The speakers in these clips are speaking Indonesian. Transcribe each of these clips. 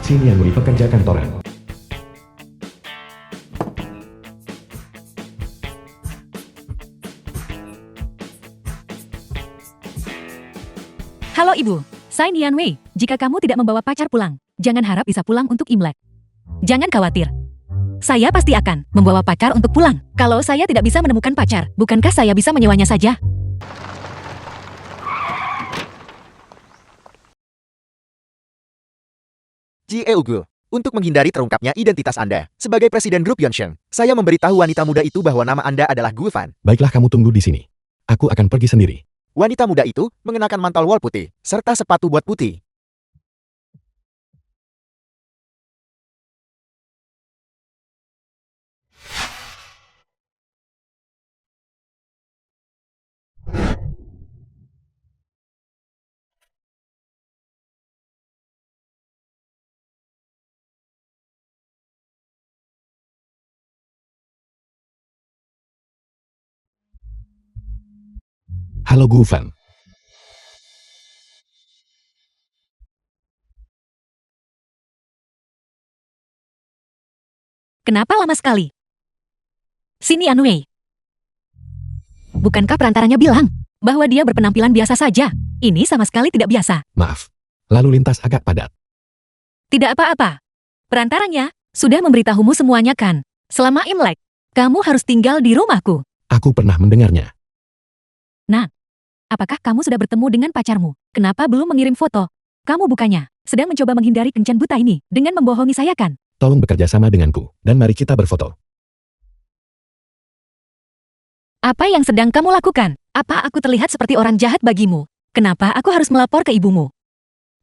Sini yang pekerja kantoran. Halo Ibu, saya Nian Wei. Jika kamu tidak membawa pacar pulang, jangan harap bisa pulang untuk Imlek. Jangan khawatir. Saya pasti akan membawa pacar untuk pulang. Kalau saya tidak bisa menemukan pacar, bukankah saya bisa menyewanya saja? Jieugu, untuk menghindari terungkapnya identitas Anda, sebagai Presiden Grup Yonsheng, saya memberitahu wanita muda itu bahwa nama Anda adalah Gu Fan. Baiklah, kamu tunggu di sini. Aku akan pergi sendiri. Wanita muda itu mengenakan mantel wol putih, serta sepatu bot putih. Halo Gu Fan. Kenapa lama sekali? Sini Anwei. Bukankah perantaranya bilang bahwa dia berpenampilan biasa saja? Ini sama sekali tidak biasa. Maaf. Lalu lintas agak padat. Tidak apa-apa. Perantaranya sudah memberitahumu semuanya kan? Selama Imlek, kamu harus tinggal di rumahku. Aku pernah mendengarnya. Apakah kamu sudah bertemu dengan pacarmu? Kenapa belum mengirim foto? Kamu bukannya sedang mencoba menghindari kencan buta ini dengan membohongi saya kan? Tolong bekerja sama denganku, dan mari kita berfoto. Apa yang sedang kamu lakukan? Apa aku terlihat seperti orang jahat bagimu? Kenapa aku harus melapor ke ibumu?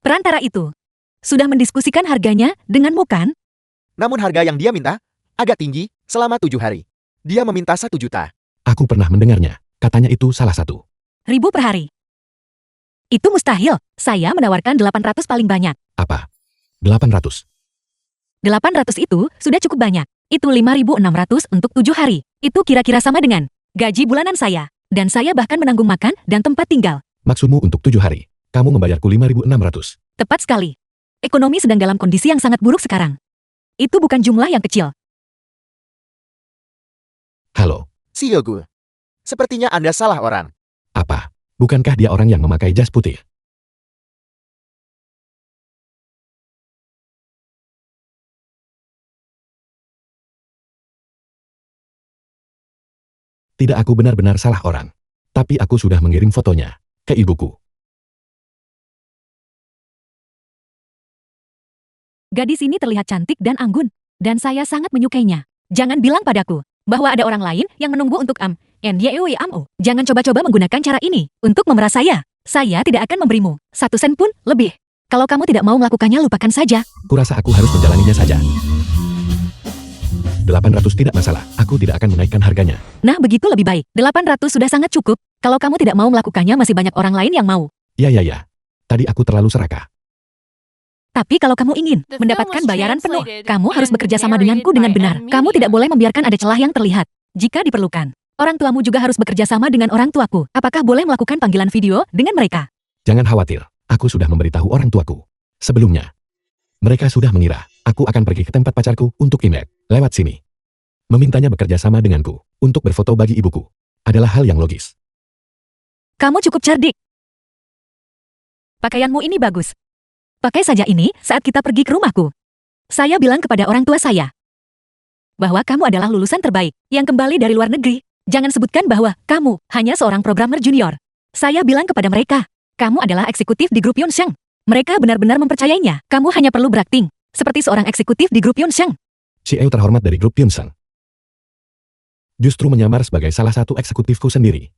Perantara itu sudah mendiskusikan harganya denganmu kan? Namun harga yang dia minta agak tinggi selama 7 hari. Dia meminta 1 juta. Aku pernah mendengarnya. Katanya itu salah satu. Ribu per hari. Itu mustahil. Saya menawarkan 800 paling banyak. Apa? 800. 800 itu sudah cukup banyak. Itu 5.600 untuk 7 hari. Itu kira-kira sama dengan gaji bulanan saya. Dan saya bahkan menanggung makan dan tempat tinggal. Maksudmu untuk 7 hari. Kamu membayarku 5.600. Tepat sekali. Ekonomi sedang dalam kondisi yang sangat buruk sekarang. Itu bukan jumlah yang kecil. Halo. Jieugu, sepertinya Anda salah orang. Apa? Bukankah dia orang yang memakai jas putih? Tidak, aku benar-benar salah orang. Tapi aku sudah mengirim fotonya ke ibuku. Gadis ini terlihat cantik dan anggun. Dan saya sangat menyukainya. Jangan bilang padaku bahwa ada orang lain yang menunggu untuk NYUIAMO. Jangan coba-coba menggunakan cara ini untuk memeras saya. Saya tidak akan memberimu 1 sen pun lebih. Kalau kamu tidak mau melakukannya, lupakan saja. Kurasa aku harus menjalaninya saja. 800 tidak masalah. Aku tidak akan menaikkan harganya. Nah, begitu lebih baik. 800 sudah sangat cukup. Kalau kamu tidak mau melakukannya, masih banyak orang lain yang mau. Ya. Tadi aku terlalu serakah. Tapi kalau kamu ingin mendapatkan bayaran penuh, kamu harus bekerja sama denganku dengan benar. Kamu tidak boleh membiarkan ada celah yang terlihat. Jika diperlukan, orang tuamu juga harus bekerja sama dengan orang tuaku. Apakah boleh melakukan panggilan video dengan mereka? Jangan khawatir. Aku sudah memberitahu orang tuaku. Sebelumnya, mereka sudah mengira aku akan pergi ke tempat pacarku untuk Imlek. Lewat sini. Memintanya bekerja sama denganku untuk berfoto bagi ibuku adalah hal yang logis. Kamu cukup cerdik. Pakaianmu ini bagus. Pakai saja ini saat kita pergi ke rumahku. Saya bilang kepada orang tua saya bahwa kamu adalah lulusan terbaik yang kembali dari luar negeri. Jangan sebutkan bahwa kamu hanya seorang programmer junior. Saya bilang kepada mereka, kamu adalah eksekutif di grup Yonsheng. Mereka benar-benar mempercayainya. Kamu hanya perlu berakting seperti seorang eksekutif di grup Yonsheng. CEO terhormat dari grup Yonsheng justru menyamar sebagai salah satu eksekutifku sendiri.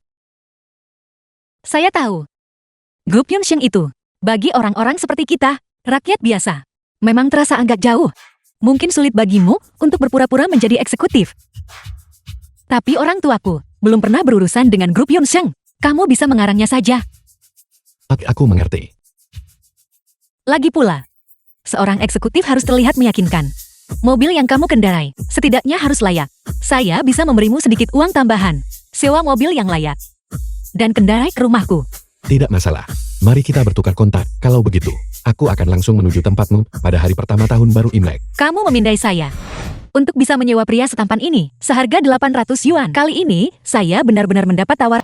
Saya tahu. Grup Yonsheng itu, bagi orang-orang seperti kita, rakyat biasa, memang terasa agak jauh. Mungkin sulit bagimu untuk berpura-pura menjadi eksekutif. Tapi orang tuaku belum pernah berurusan dengan grup Yonsheng. Kamu bisa mengarangnya saja. Aku mengerti. Lagi pula, seorang eksekutif harus terlihat meyakinkan. Mobil yang kamu kendarai setidaknya harus layak. Saya bisa memberimu sedikit uang tambahan. Sewa mobil yang layak. Dan kendarai ke rumahku. Tidak masalah. Mari kita bertukar kontak kalau begitu. Aku akan langsung menuju tempatmu pada hari pertama tahun baru Imlek. Kamu memindai saya. Untuk bisa menyewa pria setampan ini, seharga 800 yuan. Kali ini, saya benar-benar mendapat tawar.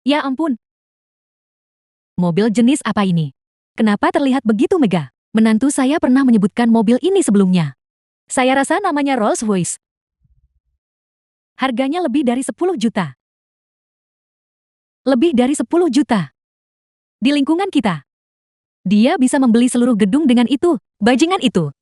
Ya ampun. Mobil jenis apa ini? Kenapa terlihat begitu megah? Menantu saya pernah menyebutkan mobil ini sebelumnya. Saya rasa namanya Rolls-Royce. Harganya lebih dari 10 juta. Lebih dari 10 juta. Di lingkungan kita. Dia bisa membeli seluruh gedung dengan itu, bajingan itu.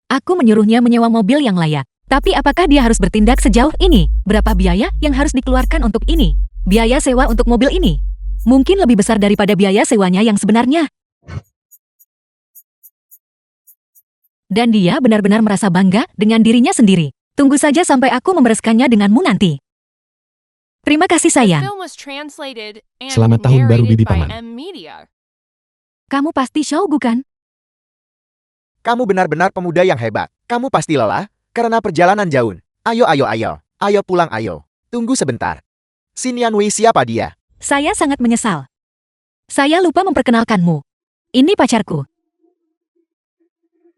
Aku menyuruhnya menyewa mobil yang layak. Tapi apakah dia harus bertindak sejauh ini? Berapa biaya yang harus dikeluarkan untuk ini? Biaya sewa untuk mobil ini mungkin lebih besar daripada biaya sewanya yang sebenarnya. Dan dia benar-benar merasa bangga dengan dirinya sendiri. Tunggu saja sampai aku membereskannya denganmu nanti. Terima kasih sayang. Selamat tahun baru Bibi Paman. Kamu pasti Xiaogu kan? Kamu benar-benar pemuda yang hebat. Kamu pasti lelah karena perjalanan jauh. Ayo, ayo, ayo. Ayo pulang, ayo. Tunggu sebentar. Xin Yanwei siapa dia? Saya sangat menyesal. Saya lupa memperkenalkanmu. Ini pacarku.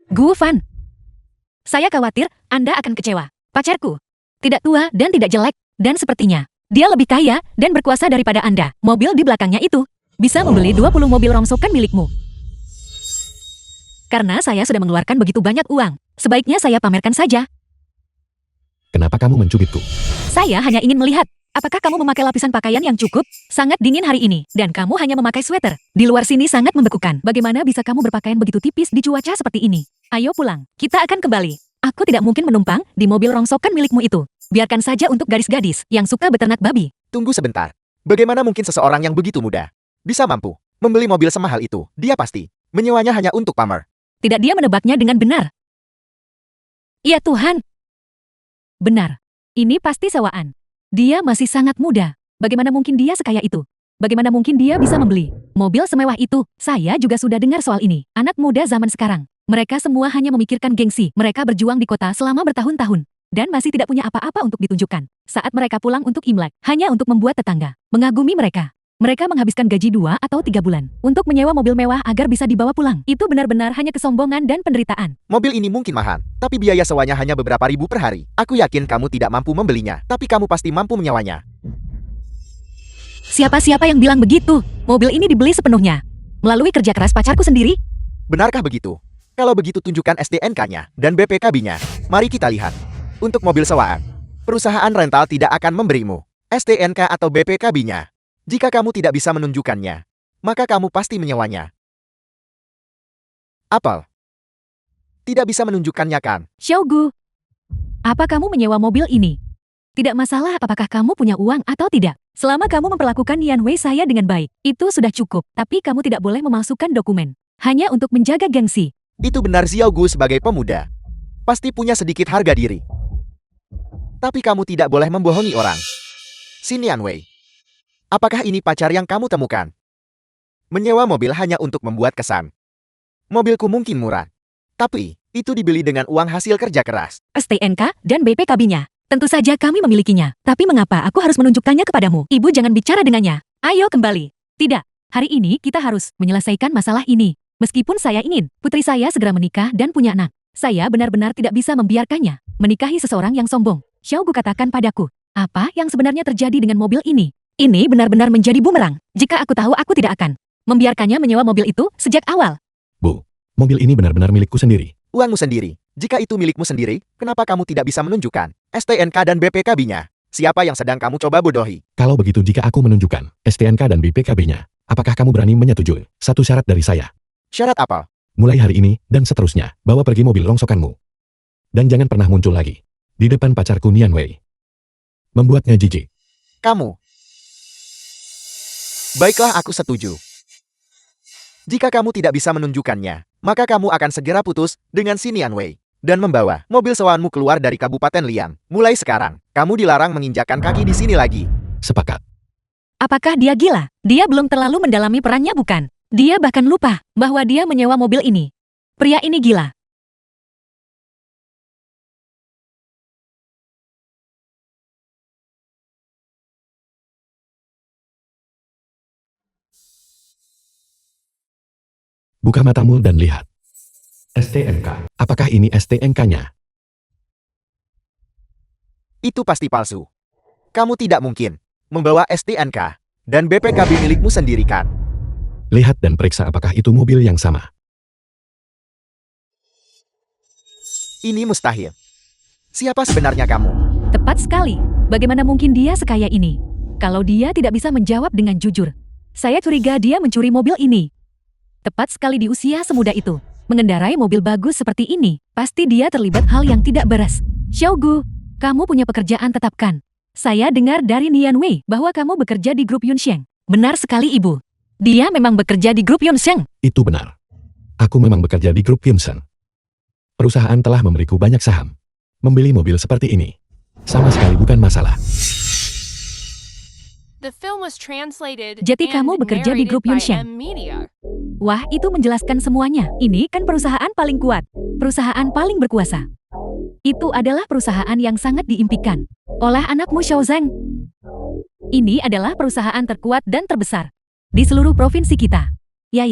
Gu Fan. Saya khawatir Anda akan kecewa. Pacarku. Tidak tua dan tidak jelek. Dan sepertinya, dia lebih kaya dan berkuasa daripada Anda. Mobil di belakangnya itu bisa membeli 20 mobil rongsokan milikmu. Karena saya sudah mengeluarkan begitu banyak uang. Sebaiknya saya pamerkan saja. Kenapa kamu mencubitku? Saya hanya ingin melihat. Apakah kamu memakai lapisan pakaian yang cukup? Sangat dingin hari ini, dan kamu hanya memakai sweater. Di luar sini sangat membekukan. Bagaimana bisa kamu berpakaian begitu tipis di cuaca seperti ini? Ayo pulang, kita akan kembali. Aku tidak mungkin menumpang di mobil rongsokan milikmu itu. Biarkan saja untuk gadis-gadis yang suka beternak babi. Tunggu sebentar. Bagaimana mungkin seseorang yang begitu muda bisa mampu membeli mobil semahal itu? Dia pasti menyewanya hanya untuk pamer. Tidak, dia menebaknya dengan benar. Ya Tuhan. Benar. Ini pasti sewaan. Dia masih sangat muda. Bagaimana mungkin dia sekaya itu? Bagaimana mungkin dia bisa membeli mobil semewah itu? Saya juga sudah dengar soal ini. Anak muda zaman sekarang. Mereka semua hanya memikirkan gengsi. Mereka berjuang di kota selama bertahun-tahun. Dan masih tidak punya apa-apa untuk ditunjukkan. Saat mereka pulang untuk Imlek, hanya untuk membuat tetangga mengagumi mereka. Mereka menghabiskan gaji 2 atau 3 bulan untuk menyewa mobil mewah agar bisa dibawa pulang. Itu benar-benar hanya kesombongan dan penderitaan. Mobil ini mungkin mahal, tapi biaya sewanya hanya beberapa ribu per hari. Aku yakin kamu tidak mampu membelinya, tapi kamu pasti mampu menyewanya. Siapa-siapa yang bilang begitu? Mobil ini dibeli sepenuhnya melalui kerja keras pacarku sendiri. Benarkah begitu? Kalau begitu tunjukkan STNK-nya dan BPKB-nya. Mari kita lihat. Untuk mobil sewaan, perusahaan rental tidak akan memberimu STNK atau BPKB-nya. Jika kamu tidak bisa menunjukkannya, maka kamu pasti menyewanya. Apel. Tidak bisa menunjukkannya kan? Xiaogu, apa kamu menyewa mobil ini? Tidak masalah apakah kamu punya uang atau tidak. Selama kamu memperlakukan Yanwei saya dengan baik, itu sudah cukup. Tapi kamu tidak boleh memalsukan dokumen. Hanya untuk menjaga gengsi. Itu benar Xiaogu sebagai pemuda. Pasti punya sedikit harga diri. Tapi kamu tidak boleh membohongi orang. Xin Yanwei. Apakah ini pacar yang kamu temukan? Menyewa mobil hanya untuk membuat kesan. Mobilku mungkin murah. Tapi, itu dibeli dengan uang hasil kerja keras. STNK dan BPKB-nya. Tentu saja kami memilikinya. Tapi mengapa aku harus menunjukkannya kepadamu? Ibu jangan bicara dengannya. Ayo kembali. Tidak. Hari ini kita harus menyelesaikan masalah ini. Meskipun saya ingin putri saya segera menikah dan punya anak. Saya benar-benar tidak bisa membiarkannya menikahi seseorang yang sombong. Xiaogu katakan padaku. Apa yang sebenarnya terjadi dengan mobil ini? Ini benar-benar menjadi bumerang. Jika aku tahu, aku tidak akan membiarkannya menyewa mobil itu sejak awal. Bu, mobil ini benar-benar milikku sendiri. Uangmu sendiri. Jika itu milikmu sendiri, kenapa kamu tidak bisa menunjukkan STNK dan BPKB-nya? Siapa yang sedang kamu coba bodohi? Kalau begitu, jika aku menunjukkan STNK dan BPKB-nya, apakah kamu berani menyetujui satu syarat dari saya? Syarat apa? Mulai hari ini dan seterusnya, bawa pergi mobil rongsokanmu. Dan jangan pernah muncul lagi di depan pacarku Yanwei. Membuatnya jijik. Kamu. Baiklah, aku setuju. Jika kamu tidak bisa menunjukkannya, maka kamu akan segera putus dengan Xin Yanwei dan membawa mobil sewaanmu keluar dari Kabupaten Liang. Mulai sekarang, kamu dilarang menginjakkan kaki di sini lagi. Sepakat. Apakah dia gila? Dia belum terlalu mendalami perannya bukan? Dia bahkan lupa bahwa dia menyewa mobil ini. Pria ini gila. Buka matamu dan lihat. STNK. Apakah ini STNK-nya? Itu pasti palsu. Kamu tidak mungkin membawa STNK dan BPKB milikmu sendiri kan? Lihat dan periksa apakah itu mobil yang sama. Ini mustahil. Siapa sebenarnya kamu? Tepat sekali. Bagaimana mungkin dia sekaya ini? Kalau dia tidak bisa menjawab dengan jujur. Saya curiga dia mencuri mobil ini. Tepat sekali di usia semuda itu. Mengendarai mobil bagus seperti ini, pasti dia terlibat hal yang tidak beres. Xiaogu, kamu punya pekerjaan tetap kan? Saya dengar dari Nian Wei bahwa kamu bekerja di grup Yunsheng. Benar sekali, Ibu. Dia memang bekerja di grup Yunsheng. Itu benar. Aku memang bekerja di grup Yunsheng. Perusahaan telah memberiku banyak saham. Membeli mobil seperti ini sama sekali bukan masalah. The film was translated Jadi kamu and bekerja di narrated grup by Yunsheng? M Media. Wah, itu menjelaskan semuanya. Ini kan perusahaan paling kuat. Perusahaan paling berkuasa. Itu adalah perusahaan yang sangat diimpikan oleh anakmu Xiao Zheng. Ini adalah perusahaan terkuat dan terbesar di seluruh provinsi kita. Ya.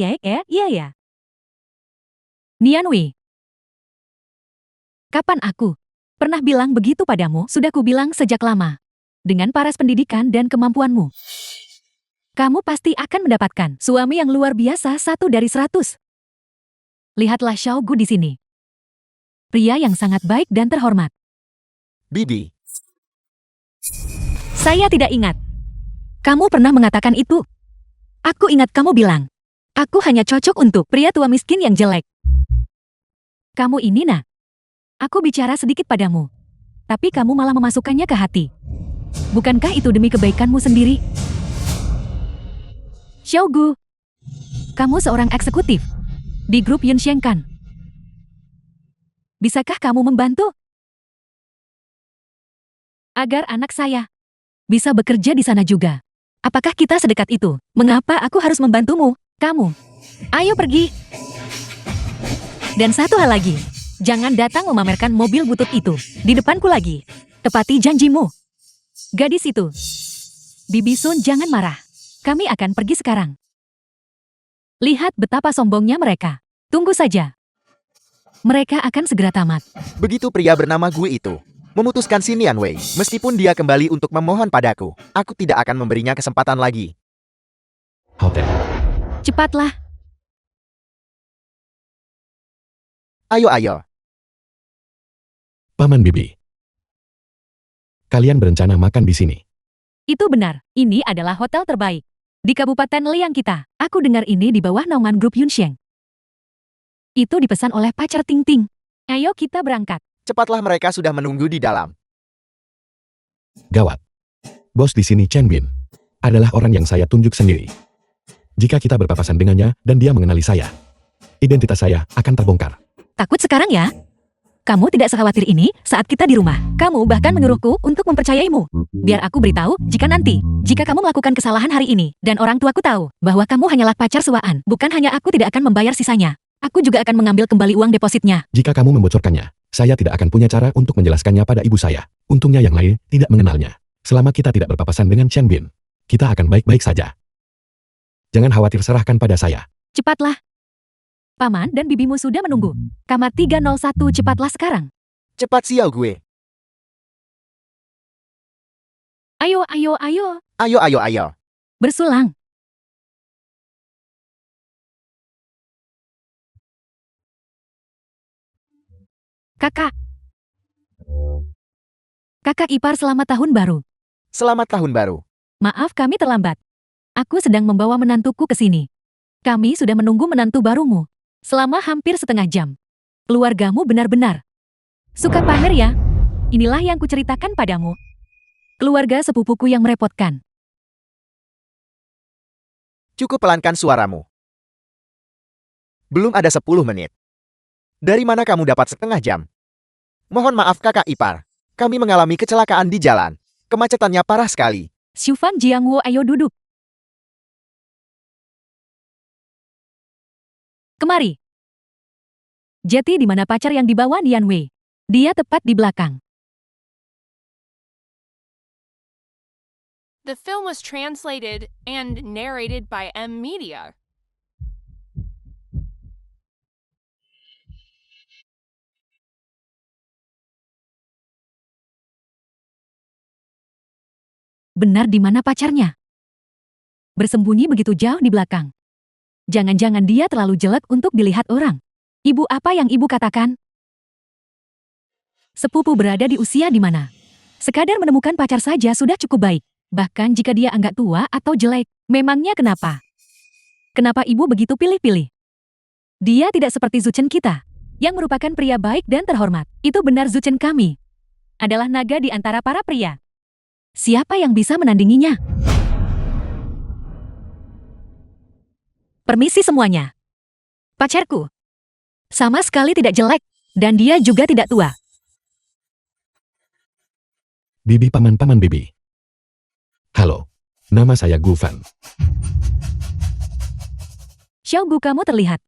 Nian Wei. Kapan aku pernah bilang begitu padamu? Sudah kubilang sejak lama. Dengan paras pendidikan dan kemampuanmu, kamu pasti akan mendapatkan suami yang luar biasa 1 dari 100. Lihatlah Xiaogu di sini. Pria yang sangat baik dan terhormat. Bibi, Saya tidak ingat. Kamu pernah mengatakan itu. Aku ingat kamu bilang, aku hanya cocok untuk pria tua miskin yang jelek. Kamu ini nak. Aku bicara sedikit padamu. Tapi kamu malah memasukkannya ke hati. Bukankah itu demi kebaikanmu sendiri? Xiaogu, kamu seorang eksekutif di grup Yunsheng kan? Bisakah kamu membantu agar anak saya bisa bekerja di sana juga? Apakah kita sedekat itu? Mengapa aku harus membantumu? Kamu, ayo pergi. Dan satu hal lagi, jangan datang memamerkan mobil butut itu di depanku lagi. Tepati janjimu. Gadis itu. Bibi Sun, jangan marah. Kami akan pergi sekarang. Lihat betapa sombongnya mereka. Tunggu saja. Mereka akan segera tamat. begitu pria bernama Gue itu memutuskan si Nian Wei, meskipun dia kembali untuk memohon padaku, aku tidak akan memberinya kesempatan lagi. Hotel. Cepatlah. Ayo. Paman Bibi. Kalian berencana makan di sini. Itu benar. Ini adalah hotel terbaik di Kabupaten Liang kita. Aku dengar ini di bawah naungan grup Yunsheng. Itu dipesan oleh pacar Ting Ting. Ayo kita berangkat. Cepatlah, mereka sudah menunggu di dalam. Gawat. Bos di sini Chen Bin adalah orang yang saya tunjuk sendiri. Jika kita berpapasan dengannya dan dia mengenali saya, identitas saya akan terbongkar. Takut sekarang ya? Kamu tidak sekhawatir ini saat kita di rumah. Kamu bahkan menyuruhku untuk mempercayaimu. Biar aku beritahu jika kamu melakukan kesalahan hari ini, dan orang tuaku tahu bahwa kamu hanyalah pacar suaan, bukan hanya aku tidak akan membayar sisanya. Aku juga akan mengambil kembali uang depositnya. Jika kamu membocorkannya, saya tidak akan punya cara untuk menjelaskannya pada ibu saya. Untungnya yang lain tidak mengenalnya. Selama kita tidak berpapasan dengan Chen Bin, kita akan baik-baik saja. Jangan khawatir, serahkan pada saya. Cepatlah. Paman dan bibimu sudah menunggu. Kamar 301, cepatlah sekarang. Cepat Xiao Gue. Ayo. Ayo. Bersulang. Kakak ipar, selamat tahun baru. Selamat tahun baru. Maaf kami terlambat. Aku sedang membawa menantuku ke sini. Kami sudah menunggu menantu barumu selama hampir setengah jam. Keluargamu benar-benar suka pamer ya. Inilah yang kuceritakan padamu. Keluarga sepupuku yang merepotkan. Cukup pelankan suaramu. Belum ada 10 menit. Dari mana kamu dapat setengah jam? Mohon maaf kakak ipar. Kami mengalami kecelakaan di jalan. Kemacetannya parah sekali. Xu Fang Jiangwo, ayo duduk. Kemari. Jeti di mana pacar yang dibawa Nian Wei? Dia tepat di belakang. The film was translated and narrated by M Media. Benar di mana pacarnya? Bersembunyi begitu jauh di belakang. Jangan-jangan dia terlalu jelek untuk dilihat orang. Ibu, apa yang ibu katakan? Sepupu berada di usia di mana? Sekadar menemukan pacar saja sudah cukup baik. Bahkan jika dia anggap tua atau jelek, memangnya kenapa? Kenapa ibu begitu pilih-pilih? Dia tidak seperti Zuchen kita, yang merupakan pria baik dan terhormat. Itu benar, Zuchen kami adalah naga di antara para pria. Siapa yang bisa menandinginya? Permisi semuanya. Pacarku sama sekali tidak jelek, dan dia juga tidak tua. Bibi, paman Bibi. Halo, nama saya Gu Fan. Xiao Gu, kamu terlihat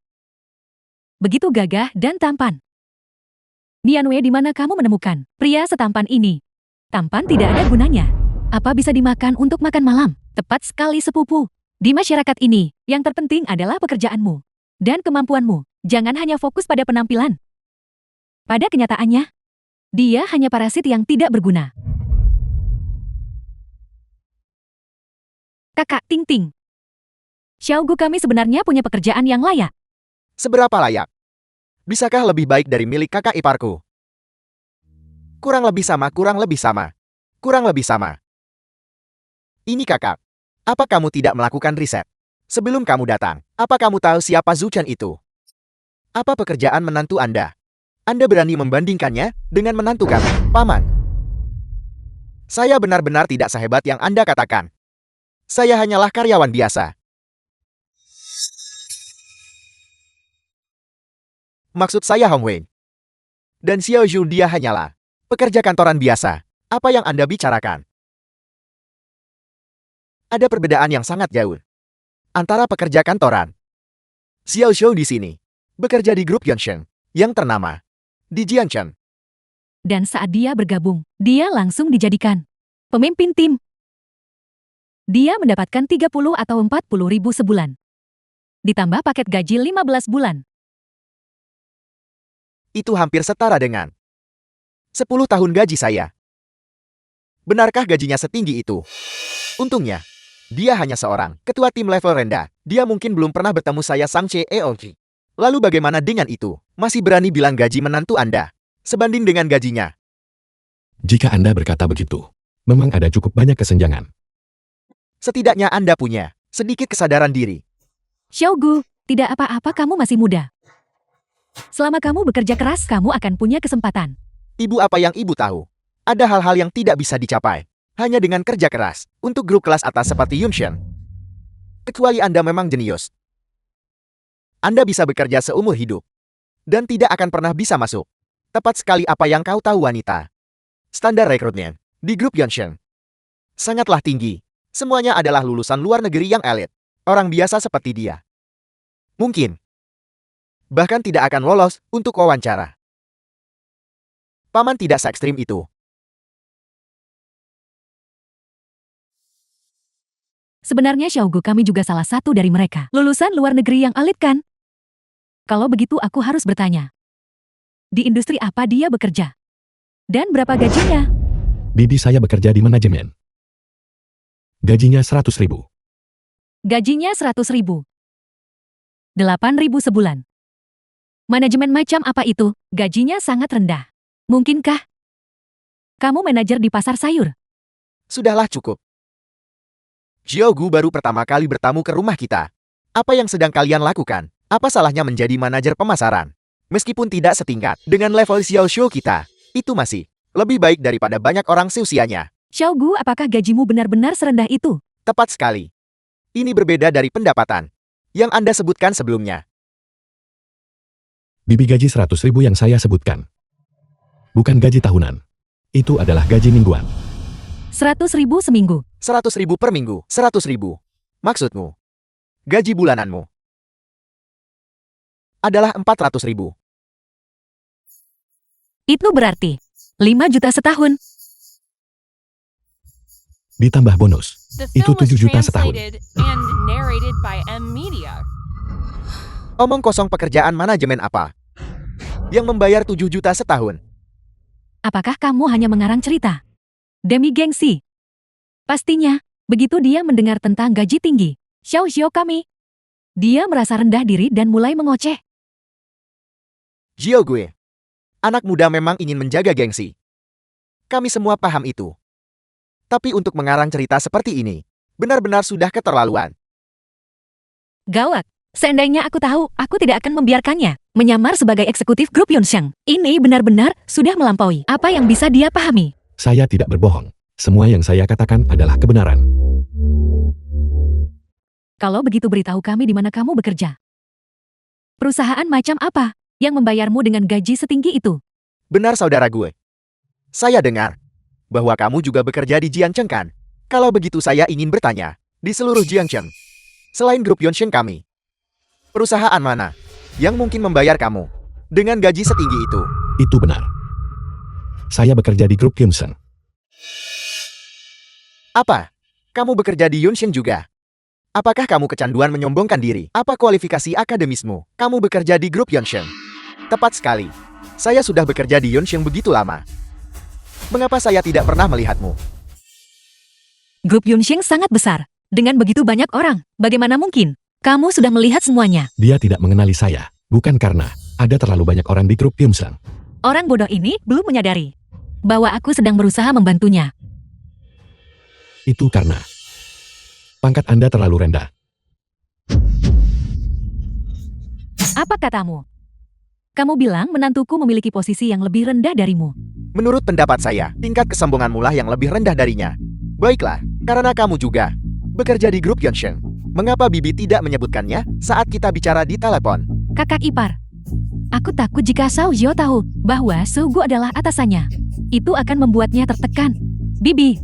begitu gagah dan tampan. Nian Wei, di mana kamu menemukan pria setampan ini? Tampan tidak ada gunanya. Apa bisa dimakan untuk makan malam? Tepat sekali, sepupu. Di masyarakat ini, yang terpenting adalah pekerjaanmu dan kemampuanmu. Jangan hanya fokus pada penampilan. Pada kenyataannya, dia hanya parasit yang tidak berguna. Kakak Ting Ting. Xiao Gu, kami sebenarnya punya pekerjaan yang layak. Seberapa layak? Bisakah lebih baik dari milik kakak iparku? Kurang lebih sama, kurang lebih sama. Kurang lebih sama. Ini kakak. Apa kamu tidak melakukan riset? Sebelum kamu datang, apa kamu tahu siapa Zuchen itu? Apa pekerjaan menantu Anda? Anda berani membandingkannya dengan menantu kami, paman. Saya benar-benar tidak sehebat yang Anda katakan. Saya hanyalah karyawan biasa. Maksud saya Hong Wei. Dan Xiao Zhu, dia hanyalah pekerja kantoran biasa. Apa yang Anda bicarakan? Ada perbedaan yang sangat jauh antara pekerja kantoran. Xiao Zhu di sini bekerja di grup Yongsheng yang ternama di Jianshan. Dan saat dia bergabung, dia langsung dijadikan pemimpin tim. Dia mendapatkan 30 atau 40 ribu sebulan. Ditambah paket gaji 15 bulan. Itu hampir setara dengan 10 tahun gaji saya. Benarkah gajinya setinggi itu? Untungnya, dia hanya seorang ketua tim level rendah. Dia mungkin belum pernah bertemu saya, Sang Cheolji. Lalu bagaimana dengan itu? Masih berani bilang gaji menantu Anda sebanding dengan gajinya? Jika Anda berkata begitu, memang ada cukup banyak kesenjangan. Setidaknya Anda punya sedikit kesadaran diri. Xiao Gu, tidak apa-apa, kamu masih muda. Selama kamu bekerja keras, kamu akan punya kesempatan. Ibu, apa yang ibu tahu? Ada hal-hal yang tidak bisa dicapai hanya dengan kerja keras untuk grup kelas atas seperti Yunxian. Kecuali Anda memang jenius. Anda bisa bekerja seumur hidup dan tidak akan pernah bisa masuk. Tepat sekali apa yang kau tahu, wanita. Standar rekrutmen di grup Yunxian sangatlah tinggi. Semuanya adalah lulusan luar negeri yang elit. Orang biasa seperti dia mungkin bahkan tidak akan lolos untuk wawancara. Paman tidak se-ekstrim itu. Sebenarnya Xiao Gu, kami juga salah satu dari mereka. Lulusan luar negeri yang elit kan? Kalau begitu aku harus bertanya. Di industri apa dia bekerja? Dan berapa gajinya? Bibi, saya bekerja di manajemen. Gajinya 100 ribu. Gajinya 100 ribu. 8 ribu sebulan. Manajemen macam apa itu? Gajinya sangat rendah. Mungkinkah kamu manajer di pasar sayur? Sudahlah, cukup. Xiao Gu baru pertama kali bertamu ke rumah kita. Apa yang sedang kalian lakukan? Apa salahnya menjadi manajer pemasaran? Meskipun tidak setingkat dengan level Xiao Zhu kita, itu masih lebih baik daripada banyak orang seusianya. Xiao Gu, apakah gajimu benar-benar serendah itu? Tepat sekali. Ini berbeda dari pendapatan yang Anda sebutkan sebelumnya. Bibi, gaji 100 ribu yang saya sebutkan bukan gaji tahunan. Itu adalah gaji mingguan. 100 ribu seminggu. 100 ribu per minggu. 100 ribu. Maksudmu? Gaji bulananmu. adalah 400.000. Itu berarti 5 juta setahun. Ditambah bonus. The Itu film was 7 juta setahun. translated and narrated by M Media. Omong kosong, pekerjaan manajemen apa yang membayar 7 juta setahun? Apakah kamu hanya mengarang cerita? Demi gengsi. Pastinya, begitu dia mendengar tentang gaji tinggi, Xiao Xiao kami. Dia merasa rendah diri dan mulai mengoceh. Gio gue. Anak muda memang ingin menjaga gengsi. Kami semua paham itu. Tapi untuk mengarang cerita seperti ini, benar-benar sudah keterlaluan. Gawat. Seandainya aku tahu, aku tidak akan membiarkannya menyamar sebagai eksekutif grup Yunxiang. Ini benar-benar sudah melampaui apa yang bisa dia pahami. Saya tidak berbohong. Semua yang saya katakan adalah kebenaran. Kalau begitu beritahu kami di mana kamu bekerja. Perusahaan macam apa yang membayarmu dengan gaji setinggi itu? Benar, saudara gue. Saya dengar bahwa kamu juga bekerja di Jiangcheng, kan? Kalau begitu saya ingin bertanya, di seluruh Jiangcheng, selain grup Yunxiang kami, perusahaan mana yang mungkin membayar kamu dengan gaji setinggi itu? Itu benar. Saya bekerja di grup Yunxiang. Apa? Kamu bekerja di Yunxiang juga? Apakah kamu kecanduan menyombongkan diri? Apa kualifikasi akademismu? Kamu bekerja di grup Yunxiang. Tepat sekali. Saya sudah bekerja di Yunxiang begitu lama. Mengapa saya tidak pernah melihatmu? Grup Yunxiang sangat besar. Dengan begitu banyak orang, bagaimana mungkin kamu sudah melihat semuanya? Dia tidak mengenali saya. Bukan karena ada terlalu banyak orang di grup Yunxiang. Orang bodoh ini belum menyadari bahwa aku sedang berusaha membantunya. Itu karena pangkat Anda terlalu rendah. Apa katamu? Kamu bilang menantuku memiliki posisi yang lebih rendah darimu. Menurut pendapat saya, tingkat kesombonganmu lah yang lebih rendah darinya. Baiklah, karena kamu juga bekerja di grup Yunxiang. Mengapa Bibi tidak menyebutkannya saat kita bicara di telepon? Kakak ipar. Aku takut jika Xiao Zhou tahu bahwa Sugu adalah atasannya. Itu akan membuatnya tertekan. Bibi.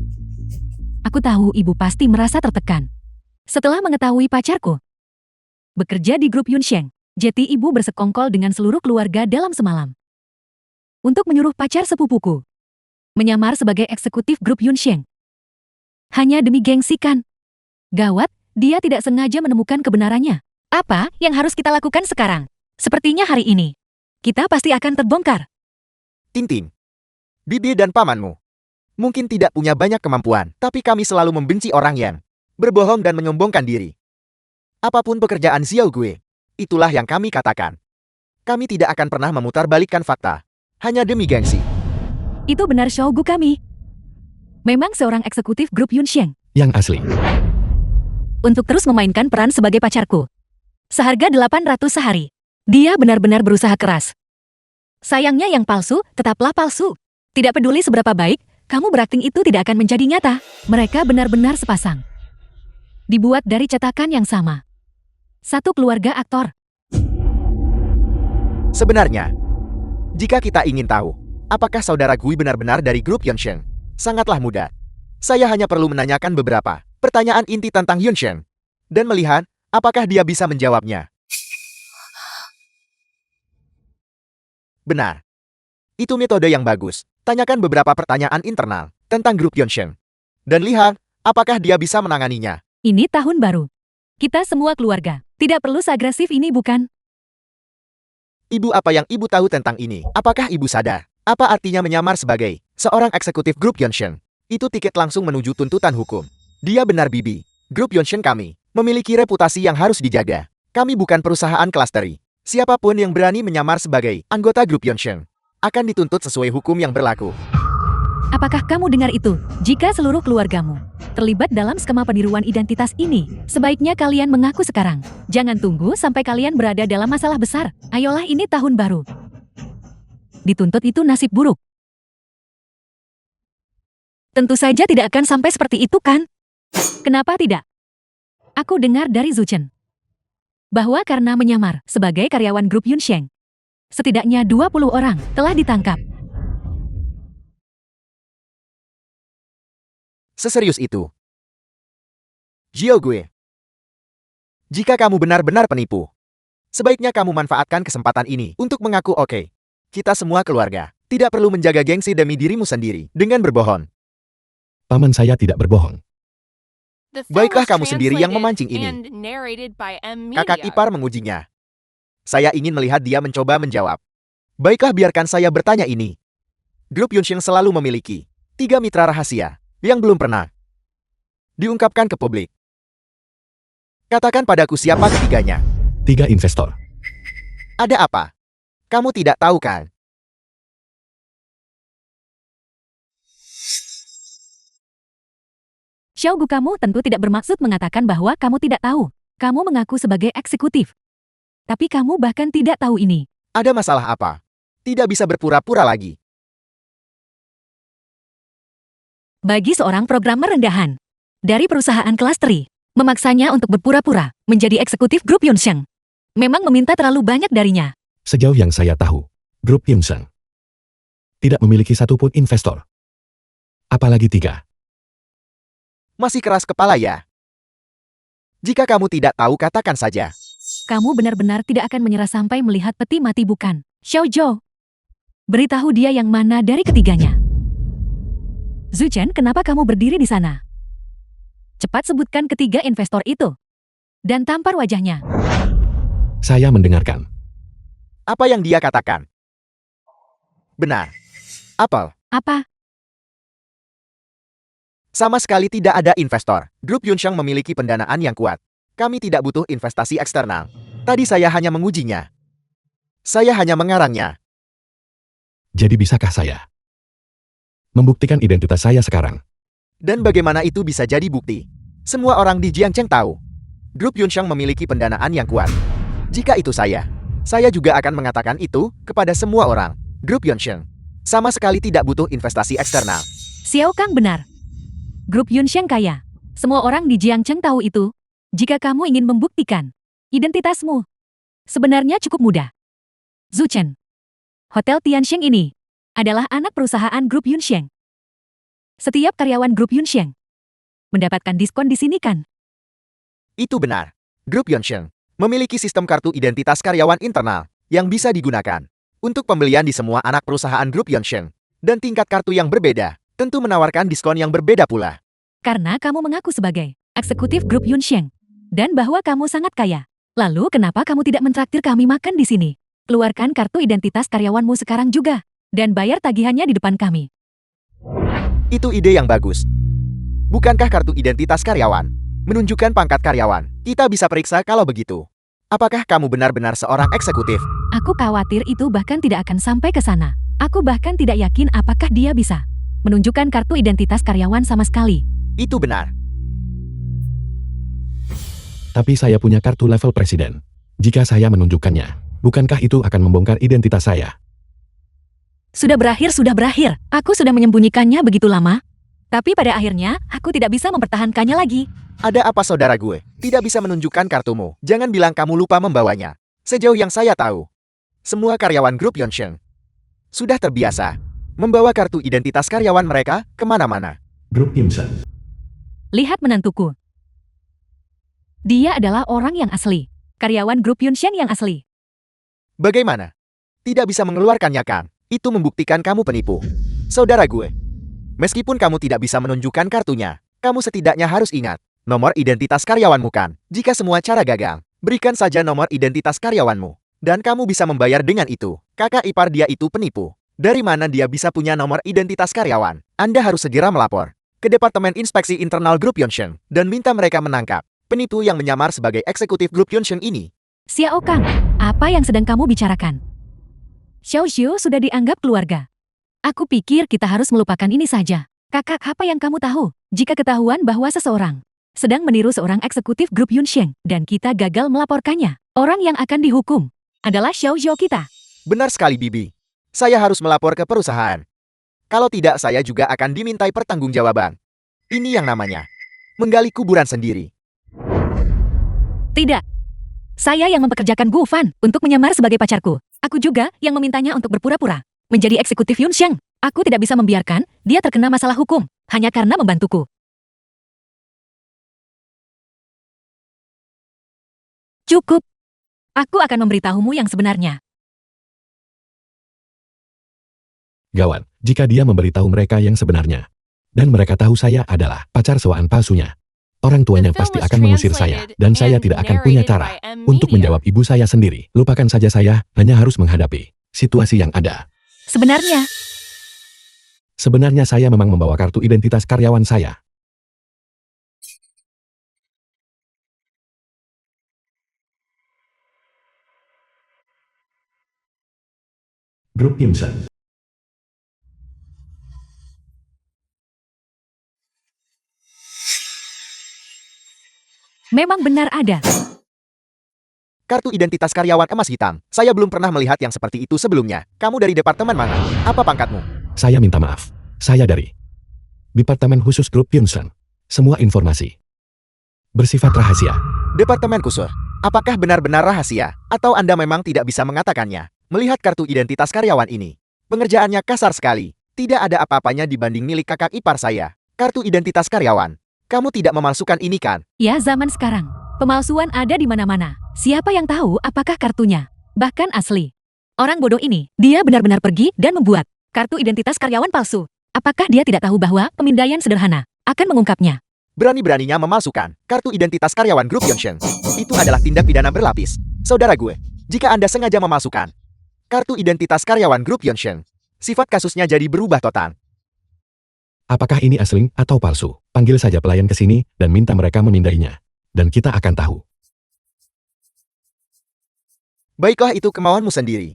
Aku tahu ibu pasti merasa tertekan. Setelah mengetahui pacarku bekerja di grup Yunxiang, jadi ibu bersekongkol dengan seluruh keluarga dalam semalam. Untuk menyuruh pacar sepupuku menyamar sebagai eksekutif grup Yunxiang. Hanya demi gengsi, kan? Gawat, dia tidak sengaja menemukan kebenarannya. Apa yang harus kita lakukan sekarang? Sepertinya hari ini, kita pasti akan terbongkar. Tintin, Bibi dan pamanmu mungkin tidak punya banyak kemampuan, tapi kami selalu membenci orang yang berbohong dan menyombongkan diri. Apapun pekerjaan Xiao gue, itulah yang kami katakan. Kami tidak akan pernah memutarbalikkan fakta, hanya demi gengsi. Itu benar Shogu kami. Memang seorang eksekutif grup Yunxiang. Yang asli. Untuk terus memainkan peran sebagai pacarku. Seharga 800 sehari. Dia benar-benar berusaha keras. Sayangnya yang palsu, tetaplah palsu. Tidak peduli seberapa baik, kamu berakting itu tidak akan menjadi nyata. Mereka benar-benar sepasang. Dibuat dari cetakan yang sama. Satu keluarga aktor. Sebenarnya, jika kita ingin tahu, apakah saudara Gui benar-benar dari grup Yunxiang, sangatlah mudah. Saya hanya perlu menanyakan beberapa pertanyaan inti tentang Yunxiang, dan melihat apakah dia bisa menjawabnya. Benar. Itu metode yang bagus. Tanyakan beberapa pertanyaan internal tentang grup Yunxiang. Dan lihat apakah dia bisa menanganinya. Ini tahun baru. Kita semua keluarga. Tidak perlu seagresif ini, bukan? Ibu, apa yang ibu tahu tentang ini? Apakah ibu sadar? Apa artinya menyamar sebagai seorang eksekutif grup Yunxiang? Itu tiket langsung menuju tuntutan hukum. Dia benar, Bibi. Grup Yunxiang kami memiliki reputasi yang harus dijaga. Kami bukan perusahaan klasteri. Siapapun yang berani menyamar sebagai anggota grup Yunxiang akan dituntut sesuai hukum yang berlaku. Apakah kamu dengar itu? Jika seluruh keluargamu terlibat dalam skema peniruan identitas ini, sebaiknya kalian mengaku sekarang. Jangan tunggu sampai kalian berada dalam masalah besar. Ayolah, ini tahun baru. Dituntut itu nasib buruk. Tentu saja tidak akan sampai seperti itu, kan? Kenapa tidak? Aku dengar dari Zuchen bahwa karena menyamar sebagai karyawan grup Yunxiang, setidaknya 20 orang telah ditangkap. Seserius itu? Gio gue. Jika kamu benar-benar penipu, Sebaiknya kamu manfaatkan kesempatan ini untuk mengaku oke. Kita semua keluarga. Tidak perlu menjaga gengsi demi dirimu sendiri dengan berbohong. Paman saya tidak berbohong. The film Baiklah was kamu sendiri yang translated memancing ini. and narrated by M Kakak Media. ipar mengujinya. Saya ingin melihat dia mencoba menjawab. Baiklah biarkan saya bertanya ini. Grup Yunxiang selalu memiliki 3 mitra rahasia yang belum pernah diungkapkan ke publik. Katakan padaku siapa ketiganya. 3 investor. Ada apa? Kamu tidak tahu kan? Xiao Gu, kamu tentu tidak bermaksud mengatakan bahwa kamu tidak tahu. Kamu mengaku sebagai eksekutif. Tapi kamu bahkan tidak tahu ini. Ada masalah apa? Tidak bisa berpura-pura lagi. Bagi seorang programmer rendahan dari perusahaan kelas tri, memaksanya untuk berpura-pura menjadi eksekutif grup Yunxiang memang meminta terlalu banyak darinya. Sejauh yang saya tahu, grup Yunxiang tidak memiliki satupun investor. Apalagi 3. Masih keras kepala ya? Jika kamu tidak tahu katakan saja. Kamu benar-benar tidak akan menyerah sampai melihat peti mati, bukan? Xiao Zhou, beritahu dia yang mana dari ketiganya. Zhu Chen, kenapa kamu berdiri di sana? Cepat sebutkan ketiga investor itu. Dan tampar wajahnya. Saya mendengarkan. Apa yang dia katakan? Benar. Apel. Apa? Sama sekali tidak ada investor. Grup Yunxiang memiliki pendanaan yang kuat. Kami tidak butuh investasi eksternal. Tadi saya hanya mengujinya. Saya hanya mengarangnya. Jadi bisakah saya membuktikan identitas saya sekarang? Dan bagaimana itu bisa jadi bukti? Semua orang di Jiangcheng tahu. Grup Yunxiang memiliki pendanaan yang kuat. Jika itu saya juga akan mengatakan itu kepada semua orang. Grup Yunxiang sama sekali tidak butuh investasi eksternal. Xiao Kang benar. Grup Yunxiang kaya. Semua orang di Jiangcheng tahu itu. Jika kamu ingin membuktikan identitasmu, sebenarnya cukup mudah. Zhu Chen, Hotel Tianxing ini adalah anak perusahaan grup Yunxiang. Setiap karyawan grup Yunxiang mendapatkan diskon di sini kan? Itu benar. Grup Yunxiang memiliki sistem kartu identitas karyawan internal yang bisa digunakan untuk pembelian di semua anak perusahaan grup Yunxiang. Dan tingkat kartu yang berbeda tentu menawarkan diskon yang berbeda pula. Karena kamu mengaku sebagai eksekutif grup Yunxiang dan bahwa kamu sangat kaya. Lalu kenapa kamu tidak mentraktir kami makan di sini? Keluarkan kartu identitas karyawanmu sekarang juga dan bayar tagihannya di depan kami. Itu ide yang bagus. Bukankah kartu identitas karyawan menunjukkan pangkat karyawan? Kita bisa periksa kalau begitu. Apakah kamu benar-benar seorang eksekutif? Aku khawatir itu bahkan tidak akan sampai ke sana. Aku bahkan tidak yakin apakah dia bisa menunjukkan kartu identitas karyawan sama sekali. Itu benar. Tapi saya punya kartu level presiden. Jika saya menunjukkannya, bukankah itu akan membongkar identitas saya? Sudah berakhir, sudah berakhir. Aku sudah menyembunyikannya begitu lama. Tapi pada akhirnya, aku tidak bisa mempertahankannya lagi. Ada apa saudara gue? Tidak bisa menunjukkan kartumu. Jangan bilang kamu lupa membawanya. Sejauh yang saya tahu, semua karyawan grup Yunxiang sudah terbiasa membawa kartu identitas karyawan mereka kemana-mana. Grup Yunxiang. Lihat menantuku. Dia adalah orang yang asli. Karyawan grup Yunxiang yang asli. Bagaimana? Tidak bisa mengeluarkannya kan? Itu membuktikan kamu penipu. Saudara gue, meskipun kamu tidak bisa menunjukkan kartunya, kamu setidaknya harus ingat nomor identitas karyawanmu kan? Jika semua cara gagal, berikan saja nomor identitas karyawanmu. Dan kamu bisa membayar dengan itu. Kakak ipar dia itu penipu. Dari mana dia bisa punya nomor identitas karyawan? Anda harus segera melapor ke Departemen Inspeksi Internal Grup Yunxiang dan minta mereka menangkap penipu yang menyamar sebagai eksekutif grup Yunxiang ini. Xiao Kang, apa yang sedang kamu bicarakan? Xiao Xiu sudah dianggap keluarga. Aku pikir kita harus melupakan ini saja. Kakak, apa yang kamu tahu? Jika ketahuan bahwa seseorang sedang meniru seorang eksekutif grup Yunxiang dan kita gagal melaporkannya, orang yang akan dihukum adalah Xiao Xiu kita. Benar sekali, Bibi. Saya harus melapor ke perusahaan. Kalau tidak, saya juga akan dimintai pertanggungjawaban. Ini yang namanya menggali kuburan sendiri. Tidak. Saya yang mempekerjakan Gu Fan untuk menyamar sebagai pacarku. Aku juga yang memintanya untuk berpura-pura menjadi eksekutif Yunxiang. Aku tidak bisa membiarkan dia terkena masalah hukum hanya karena membantuku. Cukup. Aku akan memberitahumu yang sebenarnya. Gawat, jika dia memberitahu mereka yang sebenarnya. Dan mereka tahu saya adalah pacar sewaan palsunya. Orang tuanya The film pasti was akan mengusir saya, translated dan saya and tidak akan punya narrated cara by M untuk Media. menjawab ibu saya sendiri. Lupakan saja, saya hanya harus menghadapi situasi yang ada. Sebenarnya, Saya memang membawa kartu identitas karyawan saya. Grup Yunsen. memang benar ada. Kartu identitas karyawan emas hitam. Saya belum pernah melihat yang seperti itu sebelumnya. Kamu dari departemen mana? Apa pangkatmu? Saya minta maaf. Saya dari Departemen Khusus Grup Yunsen. Semua informasi bersifat rahasia. Departemen khusus. Apakah benar-benar rahasia? Atau Anda memang tidak bisa mengatakannya? Melihat kartu identitas karyawan ini, pengerjaannya kasar sekali. Tidak ada apa-apanya dibanding milik kakak ipar saya. Kartu identitas karyawan. Kamu tidak memalsukan ini kan? Ya, zaman sekarang, pemalsuan ada di mana-mana. Siapa yang tahu apakah kartunya bahkan asli? Orang bodoh ini, dia benar-benar pergi dan membuat kartu identitas karyawan palsu. Apakah dia tidak tahu bahwa pemindaian sederhana akan mengungkapnya? Berani-beraninya memalsukan kartu identitas karyawan grup Yongsheng. Itu adalah tindak pidana berlapis. Saudara gue, jika Anda sengaja memalsukan kartu identitas karyawan grup Yongsheng, sifat kasusnya jadi berubah total. Apakah ini asli atau palsu? Panggil saja pelayan ke sini dan minta mereka memindainya. Dan kita akan tahu. Baiklah, itu kemauanmu sendiri.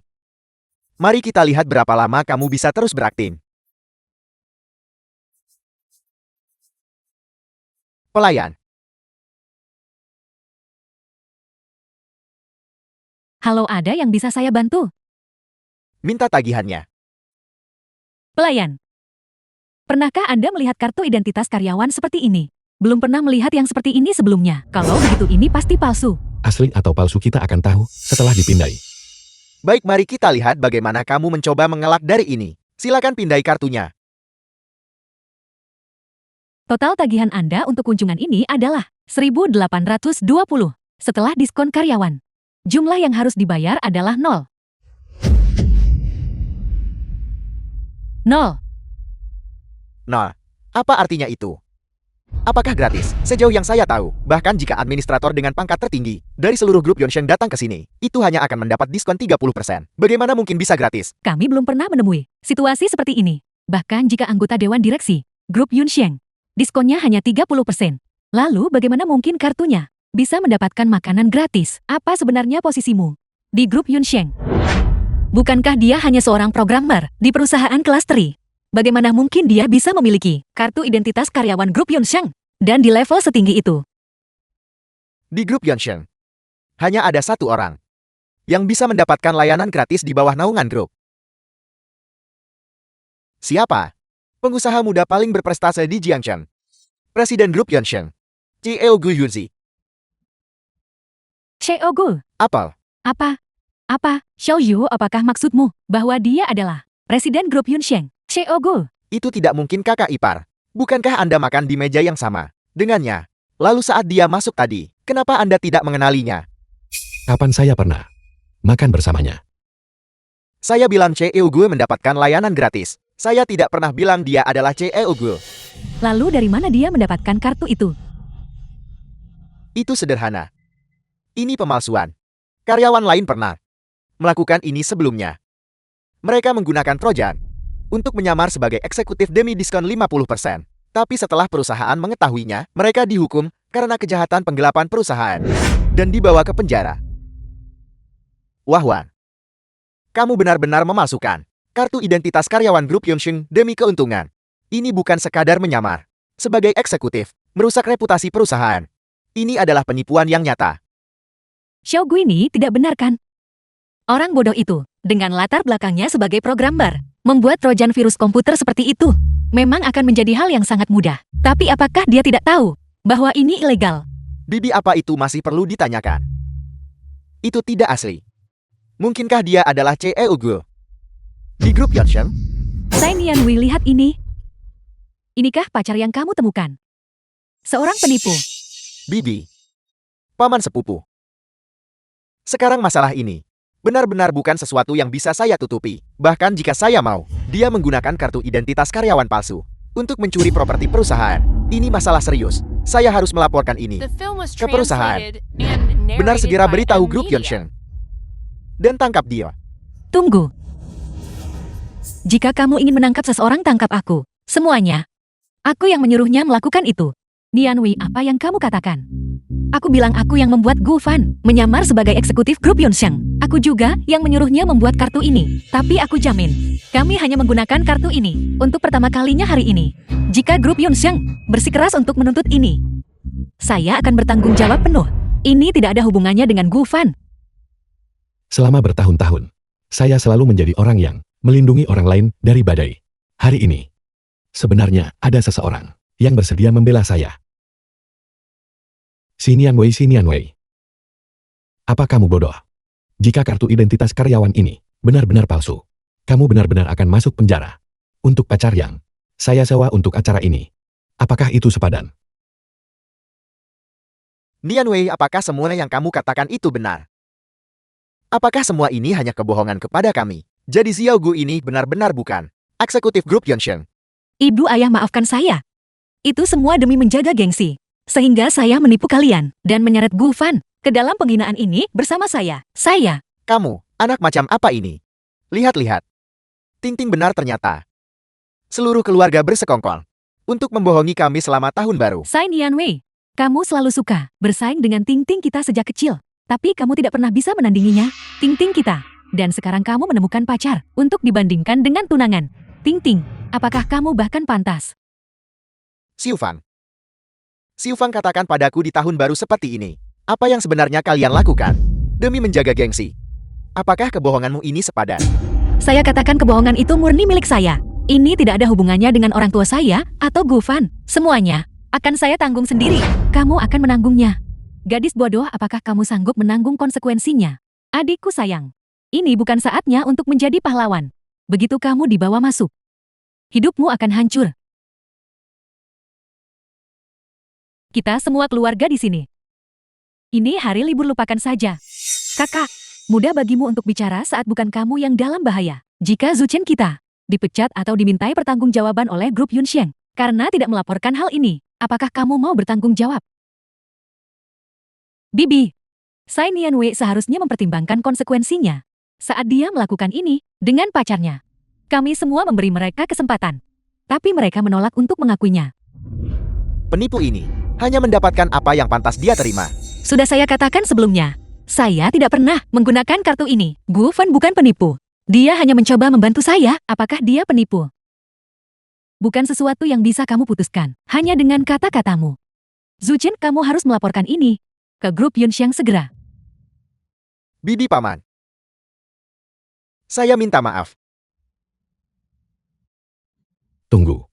Mari kita lihat berapa lama kamu bisa terus berakting. Pelayan. Halo, ada yang bisa saya bantu? Minta tagihannya. Pelayan. Pernahkah Anda melihat kartu identitas karyawan seperti ini? Belum pernah melihat yang seperti ini sebelumnya. Kalau begitu ini pasti palsu. Asli atau palsu kita akan tahu setelah dipindai. Baik, mari kita lihat bagaimana kamu mencoba mengelak dari ini. Silakan pindai kartunya. Total tagihan Anda untuk kunjungan ini adalah 1.820 setelah diskon karyawan. Jumlah yang harus dibayar adalah 0. 0. Nah, apa artinya itu? Apakah gratis? Sejauh yang saya tahu, bahkan jika administrator dengan pangkat tertinggi dari seluruh grup Yongsheng datang ke sini, itu hanya akan mendapat diskon 30%. Bagaimana mungkin bisa gratis? Kami belum pernah menemui situasi seperti ini. Bahkan jika anggota Dewan Direksi Grup Yunsheng, diskonnya hanya 30%. Lalu bagaimana mungkin kartunya bisa mendapatkan makanan gratis? Apa sebenarnya posisimu di Grup Yunsheng? Bukankah dia hanya seorang programmer di perusahaan kelas teri? Bagaimana mungkin dia bisa memiliki kartu identitas karyawan Grup Yunsheng dan di level setinggi itu? Di grup Yongsheng, hanya ada satu orang yang bisa mendapatkan layanan gratis di bawah naungan grup. Siapa? Pengusaha muda paling berprestasi di Jiangcheng. Presiden grup Yongsheng, Chieo Gu Yunzi. Cheogu, Apel. apa? Xiao Yu, apakah maksudmu bahwa dia adalah Presiden Grup Yunsheng? Cheogu, Itu tidak mungkin kakak ipar. Bukankah Anda makan di meja yang sama dengannya? Lalu saat dia masuk tadi, kenapa Anda tidak mengenalinya? Kapan saya pernah makan bersamanya? Saya bilang Chieo Gu mendapatkan layanan gratis. Saya tidak pernah bilang dia adalah Chieo Gu. lalu dari mana dia mendapatkan kartu itu? Itu sederhana. Ini pemalsuan. Karyawan lain pernah melakukan ini sebelumnya. Mereka menggunakan Trojan untuk menyamar sebagai eksekutif demi diskon 50%. Tapi setelah perusahaan mengetahuinya, mereka dihukum karena kejahatan penggelapan perusahaan dan dibawa ke penjara. Wahwan, kamu benar-benar memasukkan kartu identitas karyawan grup Yongsheng demi keuntungan. Ini bukan sekadar menyamar sebagai eksekutif, merusak reputasi perusahaan. Ini adalah penipuan yang nyata. Xiao Gu ini tidak benar kan? Orang bodoh itu, dengan latar belakangnya sebagai programmer, membuat trojan virus komputer seperti itu, memang akan menjadi hal yang sangat mudah. Tapi apakah dia tidak tahu bahwa ini ilegal? Bibi, apa itu masih perlu ditanyakan? Itu tidak asli. Mungkinkah dia adalah Chieo Gu di grup Yongsheng? Sai Nian Wei, lihat ini. Inikah pacar yang kamu temukan? Seorang penipu. Bibi, paman sepupu. Sekarang masalah ini benar-benar bukan sesuatu yang bisa saya tutupi. Bahkan jika saya mau, dia menggunakan kartu identitas karyawan palsu untuk mencuri properti perusahaan. Ini masalah serius. Saya harus melaporkan ini The film was ke perusahaan. translated and Benar, narrated segera by beritahu M grup Media. Yonsheng dan tangkap dia. Tunggu. Jika kamu ingin menangkap seseorang, tangkap aku. Semuanya. Aku yang menyuruhnya melakukan itu. Nianwei, apa yang kamu katakan? Aku bilang aku yang membuat Gu Fan menyamar sebagai eksekutif grup Yonsheng. Aku juga yang menyuruhnya membuat kartu ini. Tapi aku jamin, kami hanya menggunakan kartu ini untuk pertama kalinya hari ini. Jika grup Yonsheng bersikeras untuk menuntut ini, saya akan bertanggung jawab penuh. Ini tidak ada hubungannya dengan Gu Fan. Selama bertahun-tahun, saya selalu menjadi orang yang melindungi orang lain dari badai. Hari ini, sebenarnya ada seseorang yang bersedia membela saya. Xinianwei. Apa kamu bodoh? Jika kartu identitas karyawan ini benar-benar palsu, kamu benar-benar akan masuk penjara. Untuk pacar yang saya sewa untuk acara ini, apakah itu sepadan? Nianwei, apakah semua yang kamu katakan itu benar? Apakah semua ini hanya kebohongan kepada kami? Jadi Xiao Gu ini benar-benar bukan eksekutif grup Yonsheng. Ibu ayah, maafkan saya. Itu semua demi menjaga gengsi. Sehingga saya menipu kalian dan menyeret Gu Fan ke dalam penghinaan ini bersama saya. Kamu, anak macam apa ini? Lihat-lihat. Ting-ting benar ternyata. Seluruh keluarga bersekongkol untuk membohongi kami selama tahun baru. Sai Nianwei, kamu selalu suka bersaing dengan Ting-ting kita sejak kecil. Tapi kamu tidak pernah bisa menandinginya, Ting-ting kita. Dan sekarang kamu menemukan pacar untuk dibandingkan dengan tunangan. Ting-ting, apakah kamu bahkan pantas? Xiu Fang katakan padaku di tahun baru seperti ini. Apa yang sebenarnya kalian lakukan demi menjaga gengsi? Apakah kebohonganmu ini sepadan? Saya katakan kebohongan itu murni milik saya. Ini tidak ada hubungannya dengan orang tua saya atau Gu Fan. Semuanya akan saya tanggung sendiri. Kamu akan menanggungnya. Gadis bodoh, apakah kamu sanggup menanggung konsekuensinya? Adikku sayang, ini bukan saatnya untuk menjadi pahlawan. Begitu kamu dibawa masuk, hidupmu akan hancur. Kita semua keluarga di sini. Ini hari libur, lupakan saja. Kakak, mudah bagimu untuk bicara saat bukan kamu yang dalam bahaya. Jika Zuchen kita dipecat atau dimintai pertanggungjawaban oleh grup Yonsheng karena tidak melaporkan hal ini, apakah kamu mau bertanggung jawab? Bibi, Sai Nianwei seharusnya mempertimbangkan konsekuensinya saat dia melakukan ini dengan pacarnya. Kami semua memberi mereka kesempatan, tapi mereka menolak untuk mengakuinya. Penipu ini hanya mendapatkan apa yang pantas dia terima. Sudah saya katakan sebelumnya, saya tidak pernah menggunakan kartu ini. Gu Fan bukan penipu. Dia hanya mencoba membantu saya. Apakah dia penipu? Bukan sesuatu yang bisa kamu putuskan hanya dengan kata-katamu. Zuchen, kamu harus melaporkan ini ke grup Yonsheng segera. Bibi paman, saya minta maaf. Tunggu.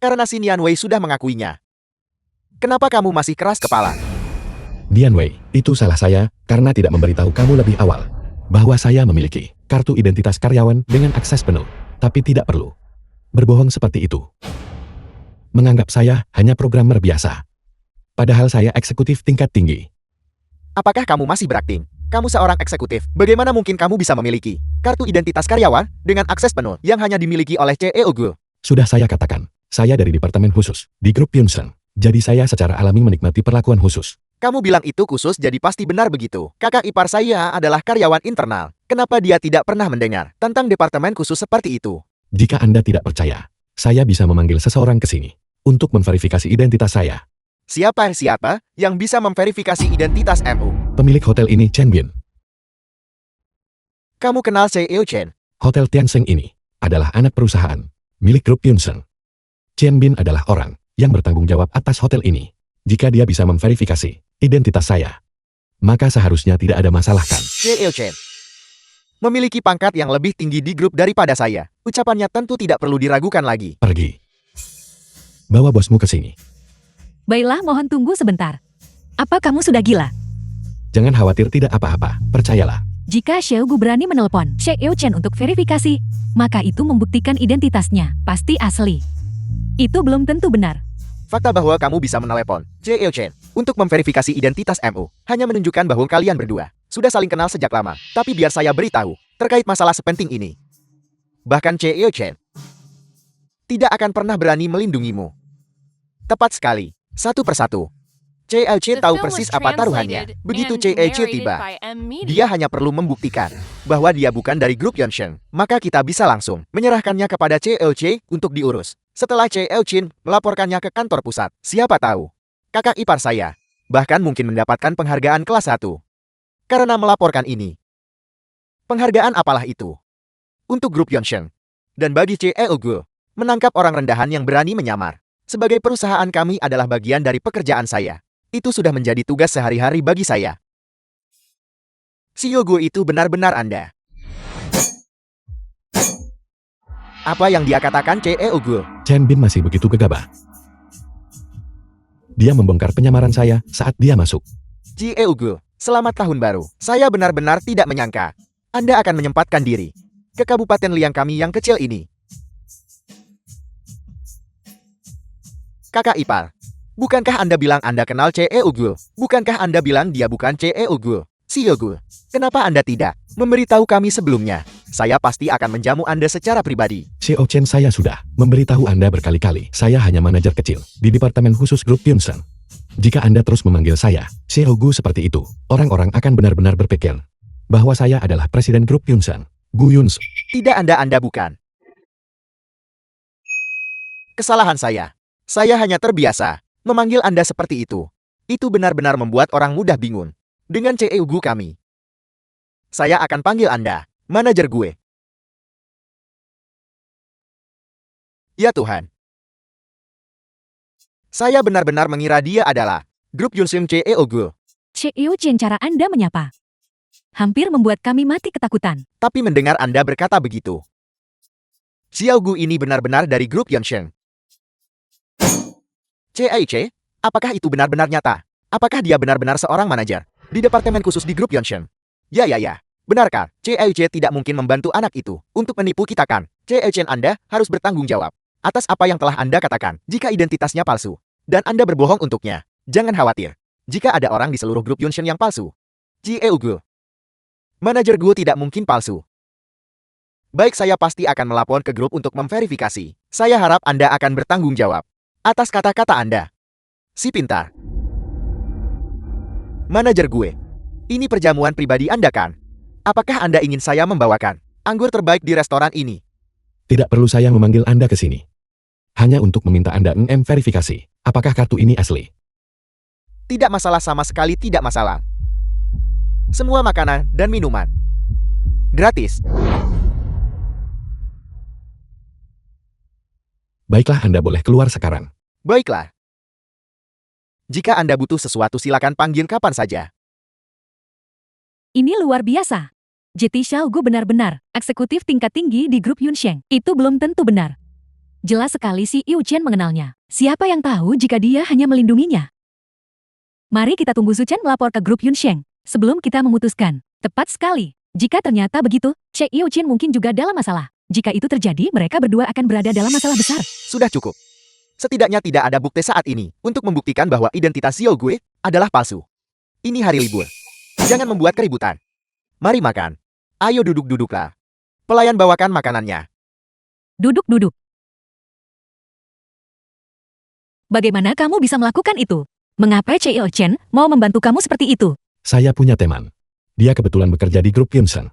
Karena si Nianwei sudah mengakuinya. Kenapa kamu masih keras kepala? Nianwei, itu salah saya karena tidak memberitahu kamu lebih awal bahwa saya memiliki kartu identitas karyawan dengan akses penuh, tapi tidak perlu berbohong seperti itu. Menganggap saya hanya programmer biasa. Padahal saya eksekutif tingkat tinggi. Apakah kamu masih berakting? Kamu seorang eksekutif. Bagaimana mungkin kamu bisa memiliki kartu identitas karyawan dengan akses penuh yang hanya dimiliki oleh CEO Gu? Sudah saya katakan, saya dari departemen khusus di grup Yonsheng. Jadi saya secara alami menikmati perlakuan khusus. Kamu bilang itu khusus, jadi pasti benar begitu. Kakak ipar saya adalah karyawan internal. Kenapa dia tidak pernah mendengar tentang departemen khusus seperti itu? Jika Anda tidak percaya, saya bisa memanggil seseorang ke sini untuk memverifikasi identitas saya. Siapa yang bisa memverifikasi identitas MU? Pemilik hotel ini Chen Bin. Kamu kenal CEO Chen? Hotel Tiansheng ini adalah anak perusahaan milik grup Yonsheng. Chen Bin adalah orang yang bertanggung jawab atas hotel ini. Jika dia bisa memverifikasi identitas saya, maka seharusnya tidak ada masalah, kan? CEO Chen memiliki pangkat yang lebih tinggi di grup daripada saya. Ucapannya tentu tidak perlu diragukan lagi. Pergi. Bawa bosmu ke sini. Baiklah, mohon tunggu sebentar. Apa kamu sudah gila? Jangan khawatir, tidak apa-apa. Percayalah. Jika Xiao Gu berani menelpon CEO Chen untuk verifikasi, maka itu membuktikan identitasnya pasti asli. Itu belum tentu benar. Fakta bahwa kamu bisa menelepon CEO Chen untuk memverifikasi identitas MU hanya menunjukkan bahwa kalian berdua sudah saling kenal sejak lama. Tapi biar saya beritahu, terkait masalah sepenting ini. Bahkan Cheo Chen tidak akan pernah berani melindungimu. Tepat sekali, satu persatu. Cheo Chen The tahu film was persis apa taruhannya. translated Begitu and Cheo Chen narrated tiba, by M Media. dia hanya perlu membuktikan bahwa dia bukan dari grup Yonshen. Maka kita bisa langsung menyerahkannya kepada Cheo Chen untuk diurus. Setelah Cheo Chen melaporkannya ke kantor pusat, siapa tahu kakak ipar saya bahkan mungkin mendapatkan penghargaan kelas 1 karena melaporkan ini. Penghargaan apalah itu? Untuk grup Yonshen. Dan bagi Cheo Gu, menangkap orang rendahan yang berani menyamar. Sebagai perusahaan kami adalah bagian dari pekerjaan saya. Itu sudah menjadi tugas sehari-hari bagi saya. Xiao Gu itu benar-benar Anda. Apa yang dia katakan Cheo Gu? Chen Bin masih begitu gegabah. Dia membongkar penyamaran saya saat dia masuk. Cheo Gu, selamat tahun baru. Saya benar-benar tidak menyangka Anda akan menyempatkan diri ke Kabupaten Liang kami yang kecil ini. Kakak ipar, bukankah Anda bilang Anda kenal Cheo Gu? Bukankah Anda bilang dia bukan Cheo Gu? Xiao Gu, kenapa Anda tidak memberitahu kami sebelumnya? Saya pasti akan menjamu Anda secara pribadi. Xiao Chen, saya sudah memberitahu Anda berkali-kali. Saya hanya manajer kecil di departemen khusus grup Yunsen. Jika Anda terus memanggil saya Xiao Gu seperti itu, orang-orang akan benar-benar berpikir bahwa saya adalah presiden grup Yunsen, Gu Yunsu. Tidak, Anda bukan. Kesalahan saya. Saya hanya terbiasa memanggil Anda seperti itu. Itu benar-benar membuat orang mudah bingung. Dengan Cheo Gu kami, saya akan panggil Anda manajer gue. Ya Tuhan. Saya benar-benar mengira dia adalah grup Yunsen Cheo Gu. Cheo Chen, cara Anda menyapa hampir membuat kami mati ketakutan. Tapi mendengar Anda berkata begitu. Xiao Gu ini benar-benar dari grup Yunsen. CAIC, apakah itu benar-benar nyata? Apakah dia benar-benar seorang manajer di departemen khusus di grup Yonshen? Ya. Benarkah CAIC tidak mungkin membantu anak itu untuk menipu kita kan? CAIC, Anda harus bertanggung jawab atas apa yang telah Anda katakan. Jika identitasnya palsu dan Anda berbohong untuknya, jangan khawatir. Jika ada orang di seluruh grup Yonshen yang palsu, Cheo Gu, manajer Gu tidak mungkin palsu. Baik, saya pasti akan melapor ke grup untuk memverifikasi. Saya harap Anda akan bertanggung jawab atas kata-kata Anda. Si pintar. Manajer gue. Ini perjamuan pribadi Anda kan? Apakah Anda ingin saya membawakan anggur terbaik di restoran ini? Tidak perlu saya memanggil Anda ke sini. Hanya untuk meminta Anda verifikasi, apakah kartu ini asli? Tidak masalah, sama sekali tidak masalah. Semua makanan dan minuman gratis. Baiklah, Anda boleh keluar sekarang. Baiklah. Jika Anda butuh sesuatu silakan panggil kapan saja. Ini luar biasa. JT Xiao Gu benar-benar eksekutif tingkat tinggi di grup Yunsheng. Itu belum tentu benar. Jelas sekali si Yu Chen mengenalnya. Siapa yang tahu jika dia hanya melindunginya? Mari kita tunggu Su Chen melapor ke grup Yunsheng sebelum kita memutuskan. Tepat sekali. Jika ternyata begitu, Che Yu Chen mungkin juga dalam masalah. Jika itu terjadi, mereka berdua akan berada dalam masalah besar. Sudah cukup. Setidaknya tidak ada bukti saat ini untuk membuktikan bahwa identitas Xiao gue adalah palsu. Ini hari libur. Jangan membuat keributan. Mari makan. Ayo duduk-duduklah. Pelayan bawakan makanannya. Duduk-duduk. Bagaimana kamu bisa melakukan itu? Mengapa Che Yu Chen mau membantu kamu seperti itu? Saya punya teman. Dia kebetulan bekerja di grup Yunsen.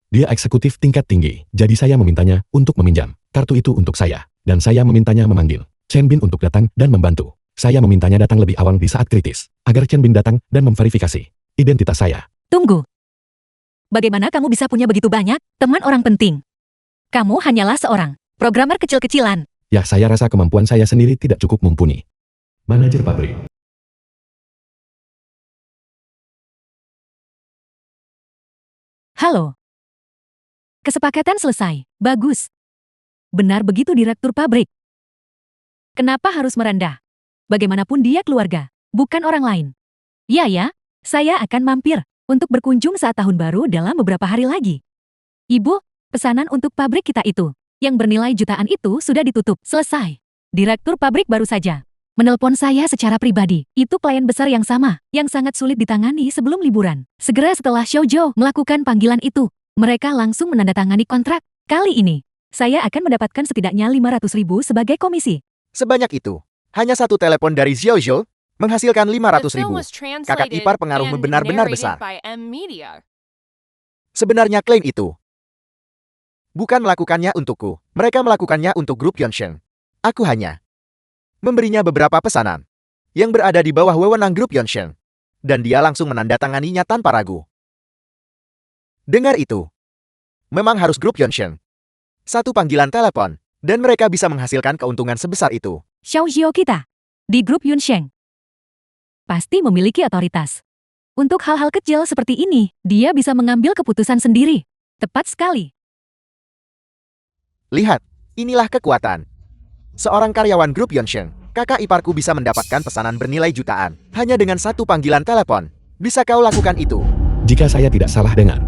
Dia eksekutif tingkat tinggi, jadi saya memintanya untuk meminjam kartu itu untuk saya. Dan saya memintanya memanggil Chen Bin untuk datang dan membantu. Saya memintanya datang lebih awal di saat kritis, agar Chen Bin datang dan memverifikasi identitas saya. Tunggu. Bagaimana kamu bisa punya begitu banyak teman orang penting? Kamu hanyalah seorang programmer kecil-kecilan. Ya, saya rasa kemampuan saya sendiri tidak cukup mumpuni. Manajer pabrik. Halo. Kesepakatan selesai. Bagus. Benar begitu direktur pabrik. Kenapa harus merendah? Bagaimanapun dia keluarga, bukan orang lain. Ya, saya akan mampir untuk berkunjung saat tahun baru dalam beberapa hari lagi. Ibu, pesanan untuk pabrik kita itu, yang bernilai jutaan itu sudah ditutup. Selesai. Direktur pabrik baru saja Menelpon saya secara pribadi. Itu klien besar yang sama, yang sangat sulit ditangani sebelum liburan. Segera setelah Xiaozhou melakukan panggilan itu, mereka langsung menandatangani kontrak. Kali ini, saya akan mendapatkan setidaknya 500.000 sebagai komisi. Sebanyak itu, hanya satu telepon dari Xiaozhou menghasilkan The 500.000. film was Kakak translated ipar pengaruhmu and benar-benar narrated besar. by M Media. Sebenarnya klaim itu bukan melakukannya untukku. Mereka melakukannya untuk grup Yonshen. Aku hanya memberinya beberapa pesanan yang berada di bawah wewenang grup Yonshen. Dan dia langsung menandatanganinya tanpa ragu. Dengar itu. Memang harus grup Yonshen. Satu panggilan telepon, dan mereka bisa menghasilkan keuntungan sebesar itu. Xiaozhou kita, di grup Yunsheng, pasti memiliki otoritas. Untuk hal-hal kecil seperti ini, dia bisa mengambil keputusan sendiri. Tepat sekali. Lihat, inilah kekuatan. Seorang karyawan grup Yonshen, kakak iparku bisa mendapatkan pesanan bernilai jutaan. Hanya dengan satu panggilan telepon. Bisa kau lakukan itu? Jika saya tidak salah dengar,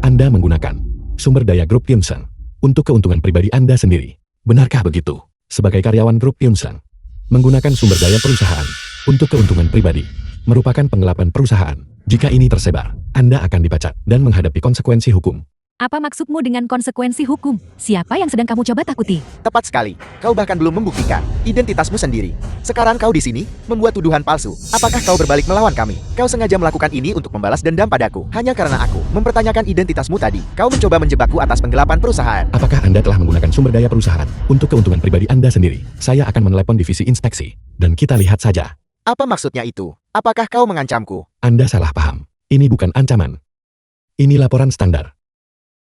Anda menggunakan sumber daya grup Yunsheng untuk keuntungan pribadi Anda sendiri. Benarkah begitu? Sebagai karyawan grup Yunsheng, menggunakan sumber daya perusahaan untuk keuntungan pribadi merupakan penggelapan perusahaan. Jika ini tersebar, Anda akan dipecat dan menghadapi konsekuensi hukum. Apa maksudmu dengan konsekuensi hukum? Siapa yang sedang kamu coba takuti? Tepat sekali. Kau bahkan belum membuktikan identitasmu sendiri. Sekarang kau di sini, membuat tuduhan palsu. Apakah kau berbalik melawan kami? Kau sengaja melakukan ini untuk membalas dendam padaku. Hanya karena aku mempertanyakan identitasmu tadi. Kau mencoba menjebakku atas penggelapan perusahaan. Apakah Anda telah menggunakan sumber daya perusahaan untuk keuntungan pribadi Anda sendiri? Saya akan menelepon divisi inspeksi, dan kita lihat saja. Apa maksudnya itu? Apakah kau mengancamku? Anda salah paham. Ini bukan ancaman. Ini laporan standar.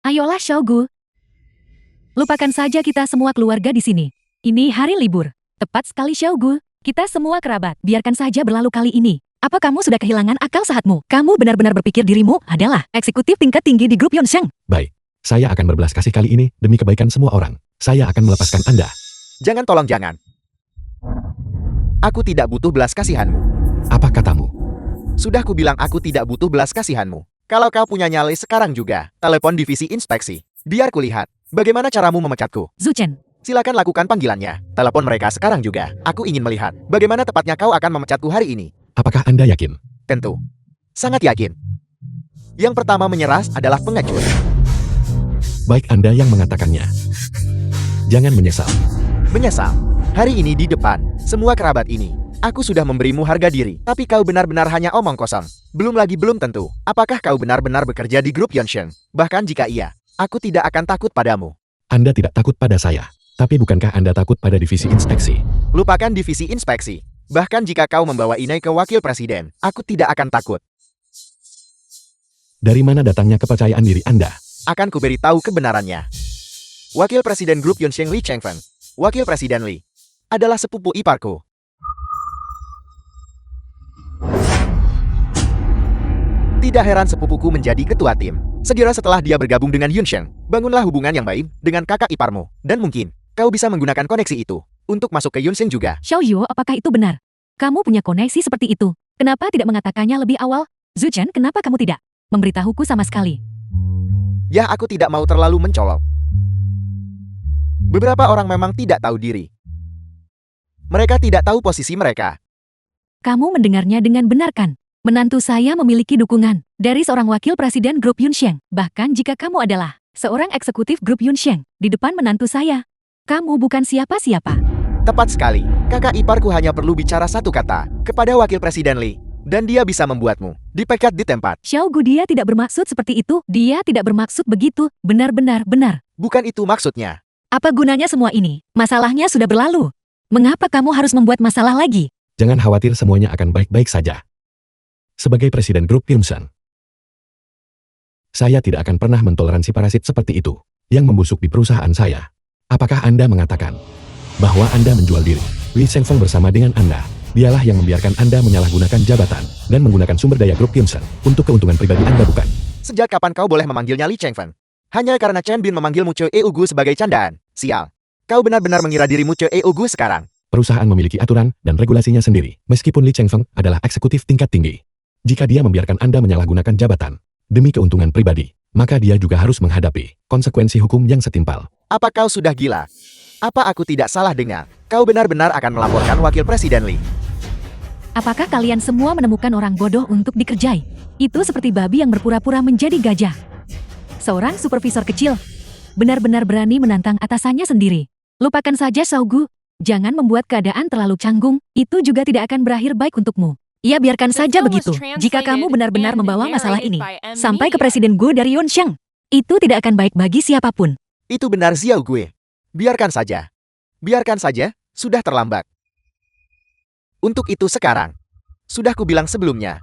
Ayolah Xiaogu. Lupakan saja kita semua keluarga di sini. Ini hari libur. Tepat sekali Xiaogu. Kita semua kerabat. Biarkan saja berlalu kali ini. Apa kamu sudah kehilangan akal sehatmu? Kamu benar-benar berpikir dirimu adalah eksekutif tingkat tinggi di grup Yunsheng. Baik, saya akan berbelas kasih kali ini demi kebaikan semua orang. Saya akan melepaskan Anda. Jangan, tolong jangan. Aku tidak butuh belas kasihanmu. Apa katamu? Sudah kubilang aku tidak butuh belas kasihanmu. Kalau kau punya nyali sekarang juga, telepon divisi inspeksi. Biar kulihat, bagaimana caramu memecatku. Zuchen, Silakan lakukan panggilannya. Telepon mereka sekarang juga. Aku ingin melihat, bagaimana tepatnya kau akan memecatku hari ini. Apakah Anda yakin? Tentu. Sangat yakin. Yang pertama menyerah adalah pengecut. Baik Anda yang mengatakannya. Jangan menyesal. Menyesal. Hari ini di depan, semua kerabat ini. Aku sudah memberimu harga diri, tapi kau benar-benar hanya omong kosong. Belum lagi belum tentu. Apakah kau benar-benar bekerja di grup Yonshen? Bahkan jika iya, aku tidak akan takut padamu. Anda tidak takut pada saya. Tapi bukankah Anda takut pada divisi inspeksi? Lupakan divisi inspeksi. Bahkan jika kau membawa Inai ke wakil presiden, aku tidak akan takut. Dari mana datangnya kepercayaan diri Anda? Akan kuberitahu kebenarannya. Wakil presiden grup Yunsheng Li Chengfeng, wakil presiden Li, adalah sepupu iparku. Tidak heran sepupuku menjadi ketua tim. Segera setelah dia bergabung dengan Yunsheng, bangunlah hubungan yang baik dengan kakak iparmu. Dan mungkin, kau bisa menggunakan koneksi itu untuk masuk ke Yunsheng juga. Xiaoyu, apakah itu benar? Kamu punya koneksi seperti itu. Kenapa tidak mengatakannya lebih awal? Zuchen, kenapa kamu tidak memberitahuku sama sekali? Ya, aku tidak mau terlalu mencolok. Beberapa orang memang tidak tahu diri. Mereka tidak tahu posisi mereka. Kamu mendengarnya dengan benar kan? Menantu saya memiliki dukungan dari seorang wakil presiden grup Yunsheng. Bahkan jika kamu adalah seorang eksekutif grup Yunsheng di depan menantu saya, kamu bukan siapa-siapa. Tepat sekali. Kakak iparku hanya perlu bicara satu kata kepada wakil presiden Li, dan dia bisa membuatmu dipecat di tempat. Xiaogu, dia tidak bermaksud seperti itu. Dia tidak bermaksud begitu. Benar-benar benar. Bukan itu maksudnya. Apa gunanya semua ini? Masalahnya sudah berlalu. Mengapa kamu harus membuat masalah lagi? Jangan khawatir, semuanya akan baik-baik saja. Sebagai presiden grup Yunsheng, saya tidak akan pernah mentoleransi parasit seperti itu yang membusuk di perusahaan saya. Apakah Anda mengatakan bahwa Anda menjual diri Li Chengfeng bersama dengan Anda? Dialah yang membiarkan Anda menyalahgunakan jabatan dan menggunakan sumber daya grup Yunsheng untuk keuntungan pribadi Anda, bukan? Sejak kapan kau boleh memanggilnya Li Chengfeng? Hanya karena Chen Bin memanggilmu Ce Eugu sebagai candaan. Sial. Kau benar-benar mengira dirimu Ce Eugu sekarang. Perusahaan memiliki aturan dan regulasinya sendiri. Meskipun Li Chengfeng adalah eksekutif tingkat tinggi, jika dia membiarkan Anda menyalahgunakan jabatan demi keuntungan pribadi, maka dia juga harus menghadapi konsekuensi hukum yang setimpal. Apa kau sudah gila? Apa aku tidak salah dengar? Kau benar-benar akan melaporkan Wakil Presiden Lee. Apakah kalian semua menemukan orang bodoh untuk dikerjai? Itu seperti babi yang berpura-pura menjadi gajah. Seorang supervisor kecil benar-benar berani menantang atasannya sendiri. Lupakan saja Saugu. Jangan membuat keadaan terlalu canggung. Itu juga tidak akan berakhir baik untukmu. Ya biarkan saja begitu. Jika kamu benar-benar membawa masalah ini sampai ke Presiden Gu dari Yunxiang, itu tidak akan baik bagi siapapun. Itu benar Xiao Gue. Biarkan saja. Biarkan saja, sudah terlambat. Untuk itu sekarang, sudah kubilang sebelumnya.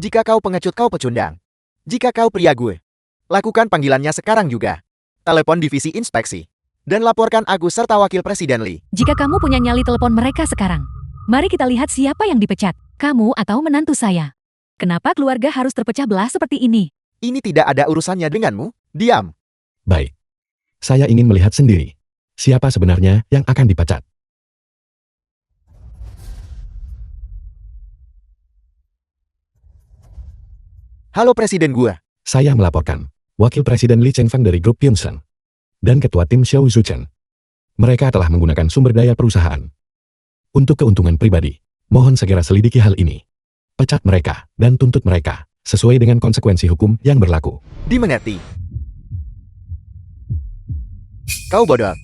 Jika kau pengecut kau pecundang. Jika kau pria gue, lakukan panggilannya sekarang juga. Telepon divisi inspeksi. Dan laporkan aku serta Wakil Presiden Lee. Jika kamu punya nyali telepon mereka sekarang, mari kita lihat siapa yang dipecat. Kamu atau menantu saya. Kenapa keluarga harus terpecah belah seperti ini? Ini tidak ada urusannya denganmu. Diam. Baik. Saya ingin melihat sendiri. Siapa sebenarnya yang akan dipecat? Halo Presiden gua. Saya melaporkan. Wakil Presiden Lee Chengfeng dari grup Yunsen. Dan Ketua Tim Xiao Zuchen. Mereka telah menggunakan sumber daya perusahaan. Untuk keuntungan pribadi, mohon segera selidiki hal ini. Pecat mereka dan tuntut mereka sesuai dengan konsekuensi hukum yang berlaku. Dimengerti. Kau bodoh.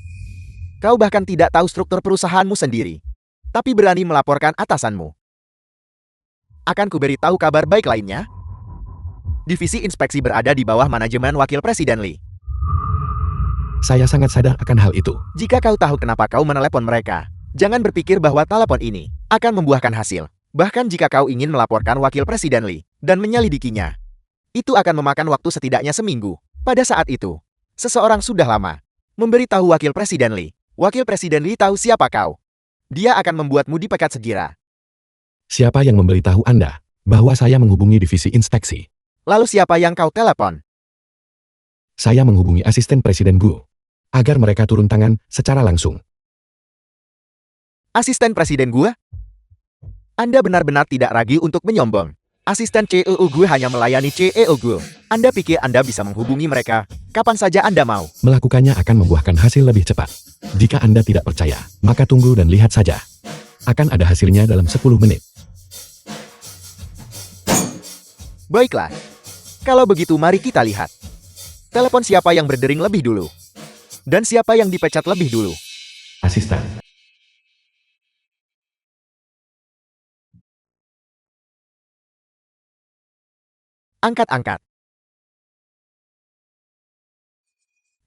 Kau bahkan tidak tahu struktur perusahaanmu sendiri. Tapi berani melaporkan atasanmu. Akan kuberi tahu kabar baik lainnya. Divisi inspeksi berada di bawah manajemen Wakil Presiden Lee. Saya sangat sadar akan hal itu. Jika kau tahu kenapa kau menelepon mereka, jangan berpikir bahwa telepon ini akan membuahkan hasil. Bahkan jika kau ingin melaporkan Wakil Presiden Lee dan menyelidikinya, itu akan memakan waktu setidaknya seminggu. Pada saat itu, seseorang sudah lama memberitahu Wakil Presiden Lee. Wakil Presiden Lee tahu siapa kau. Dia akan membuatmu dipecat segera. Siapa yang memberitahu Anda bahwa saya menghubungi divisi inspeksi? Lalu siapa yang kau telepon? Saya menghubungi asisten Presiden Gu agar mereka turun tangan secara langsung. Asisten Presiden gua? Anda benar-benar tidak ragu untuk menyombong. Asisten CEO gue hanya melayani CEO gue. Anda pikir Anda bisa menghubungi mereka kapan saja Anda mau. Melakukannya akan membuahkan hasil lebih cepat. Jika Anda tidak percaya, maka tunggu dan lihat saja. Akan ada hasilnya dalam 10 menit. Baiklah. Kalau begitu mari kita lihat. Telepon siapa yang berdering lebih dulu. Dan siapa yang dipecat lebih dulu. Asisten. Angkat-angkat.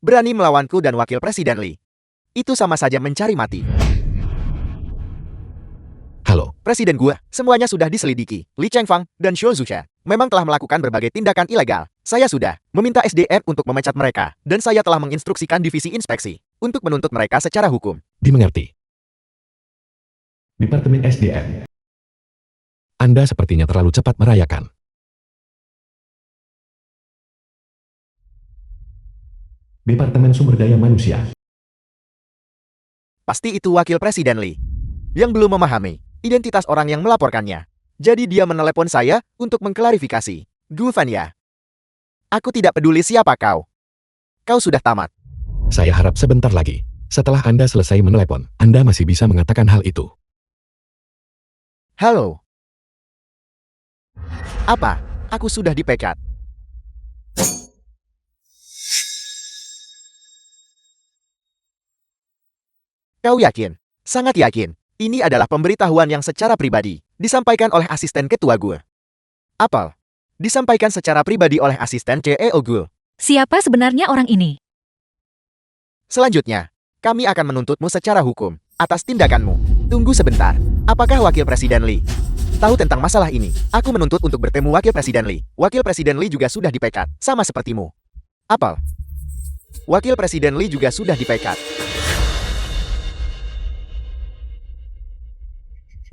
Berani melawanku dan Wakil Presiden Lee. Itu sama saja mencari mati. Halo. Presiden gua, semuanya sudah diselidiki. Li Chengfeng dan Xiao Zuchen memang telah melakukan berbagai tindakan ilegal. Saya sudah meminta SDM untuk memecat mereka. Dan saya telah menginstruksikan divisi inspeksi untuk menuntut mereka secara hukum. Dimengerti. Departemen SDM. Anda sepertinya terlalu cepat merayakan. Departemen Sumber Daya Manusia. Pasti itu Wakil Presiden Lee yang belum memahami identitas orang yang melaporkannya. Jadi dia menelepon saya untuk mengklarifikasi. Gu Fanya. Aku tidak peduli siapa kau. Kau sudah tamat. Saya harap sebentar lagi, setelah Anda selesai menelepon, Anda masih bisa mengatakan hal itu. Halo. Apa? Aku sudah dipecat. Kau yakin? Sangat yakin. Ini adalah pemberitahuan yang secara pribadi disampaikan oleh asisten ketua gue. Apel. Disampaikan secara pribadi oleh asisten CEO gue. Siapa sebenarnya orang ini? Selanjutnya, kami akan menuntutmu secara hukum atas tindakanmu. Tunggu sebentar. Apakah Wakil Presiden Lee tahu tentang masalah ini? Aku menuntut untuk bertemu Wakil Presiden Lee. Wakil Presiden Lee juga sudah dipecat, sama sepertimu. Apel. Wakil Presiden Lee juga sudah dipecat.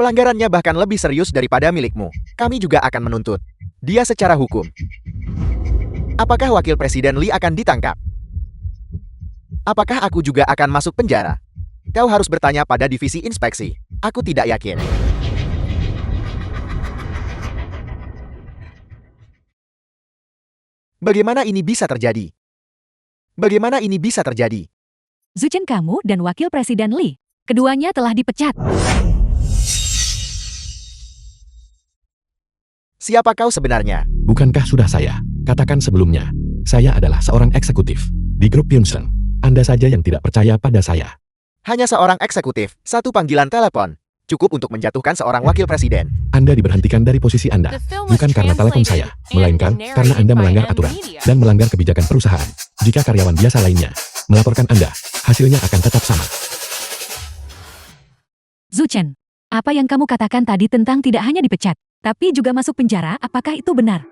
Pelanggarannya bahkan lebih serius daripada milikmu. Kami juga akan menuntut dia secara hukum. Apakah Wakil Presiden Lee akan ditangkap? Apakah aku juga akan masuk penjara? Kau harus bertanya pada divisi inspeksi. Aku tidak yakin. Bagaimana ini bisa terjadi? Bagaimana ini bisa terjadi? Zuchen kamu dan Wakil Presiden Lee. Keduanya telah dipecat. Siapa kau sebenarnya? Bukankah sudah saya katakan sebelumnya? Saya adalah seorang eksekutif di grup Yunsen. Anda saja yang tidak percaya pada saya. Hanya seorang eksekutif, satu panggilan telepon. Cukup untuk menjatuhkan seorang wakil presiden. Anda diberhentikan dari posisi Anda. The film was Bukan karena telepon saya, translated melainkan and karena Anda narrated by melanggar M aturan Media. dan melanggar kebijakan perusahaan. Jika karyawan biasa lainnya melaporkan Anda, hasilnya akan tetap sama. Zuchen, apa yang kamu katakan tadi tentang tidak hanya dipecat, tapi juga masuk penjara, apakah itu benar?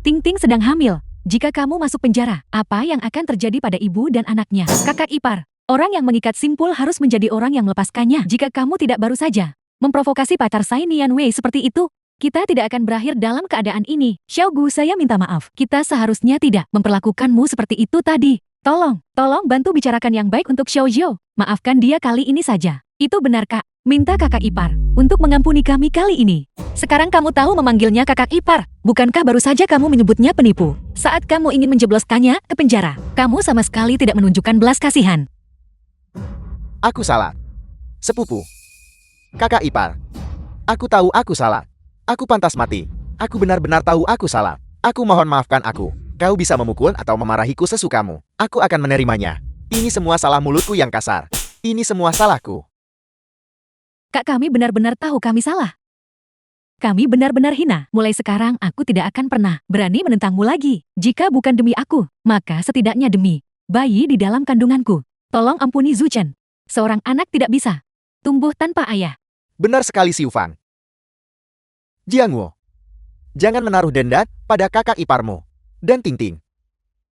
Ting Ting sedang hamil. Jika kamu masuk penjara, apa yang akan terjadi pada ibu dan anaknya? Kakak ipar, orang yang mengikat simpul harus menjadi orang yang melepaskannya. Jika kamu tidak baru saja memprovokasi pacar saya Nian Wei seperti itu, kita tidak akan berakhir dalam keadaan ini. Xiao Gu, saya minta maaf. Kita seharusnya tidak memperlakukanmu seperti itu tadi. Tolong bantu bicarakan yang baik untuk Xiao Zhou. Maafkan dia kali ini saja. Itu benar, Kak. Minta kakak ipar untuk mengampuni kami kali ini. Sekarang kamu tahu memanggilnya kakak ipar. Bukankah baru saja kamu menyebutnya penipu? Saat kamu ingin menjebloskannya ke penjara, kamu sama sekali tidak menunjukkan belas kasihan. Aku salah. Sepupu. Kakak ipar. Aku tahu aku salah. Aku pantas mati. Aku benar-benar tahu aku salah. Aku mohon maafkan aku. Kau bisa memukul atau memarahiku sesukamu. Aku akan menerimanya. Ini semua salah mulutku yang kasar. Ini semua salahku. Kak, kami benar-benar tahu kami salah. Kami benar-benar hina. Mulai sekarang aku tidak akan pernah berani menentangmu lagi. Jika bukan demi aku, maka setidaknya demi bayi di dalam kandunganku. Tolong ampuni Zuchen. Seorang anak tidak bisa tumbuh tanpa ayah. Benar sekali Xiu Fan. Jiangwo. Jangan menaruh denda pada kakak iparmu. Dan Ting Ting.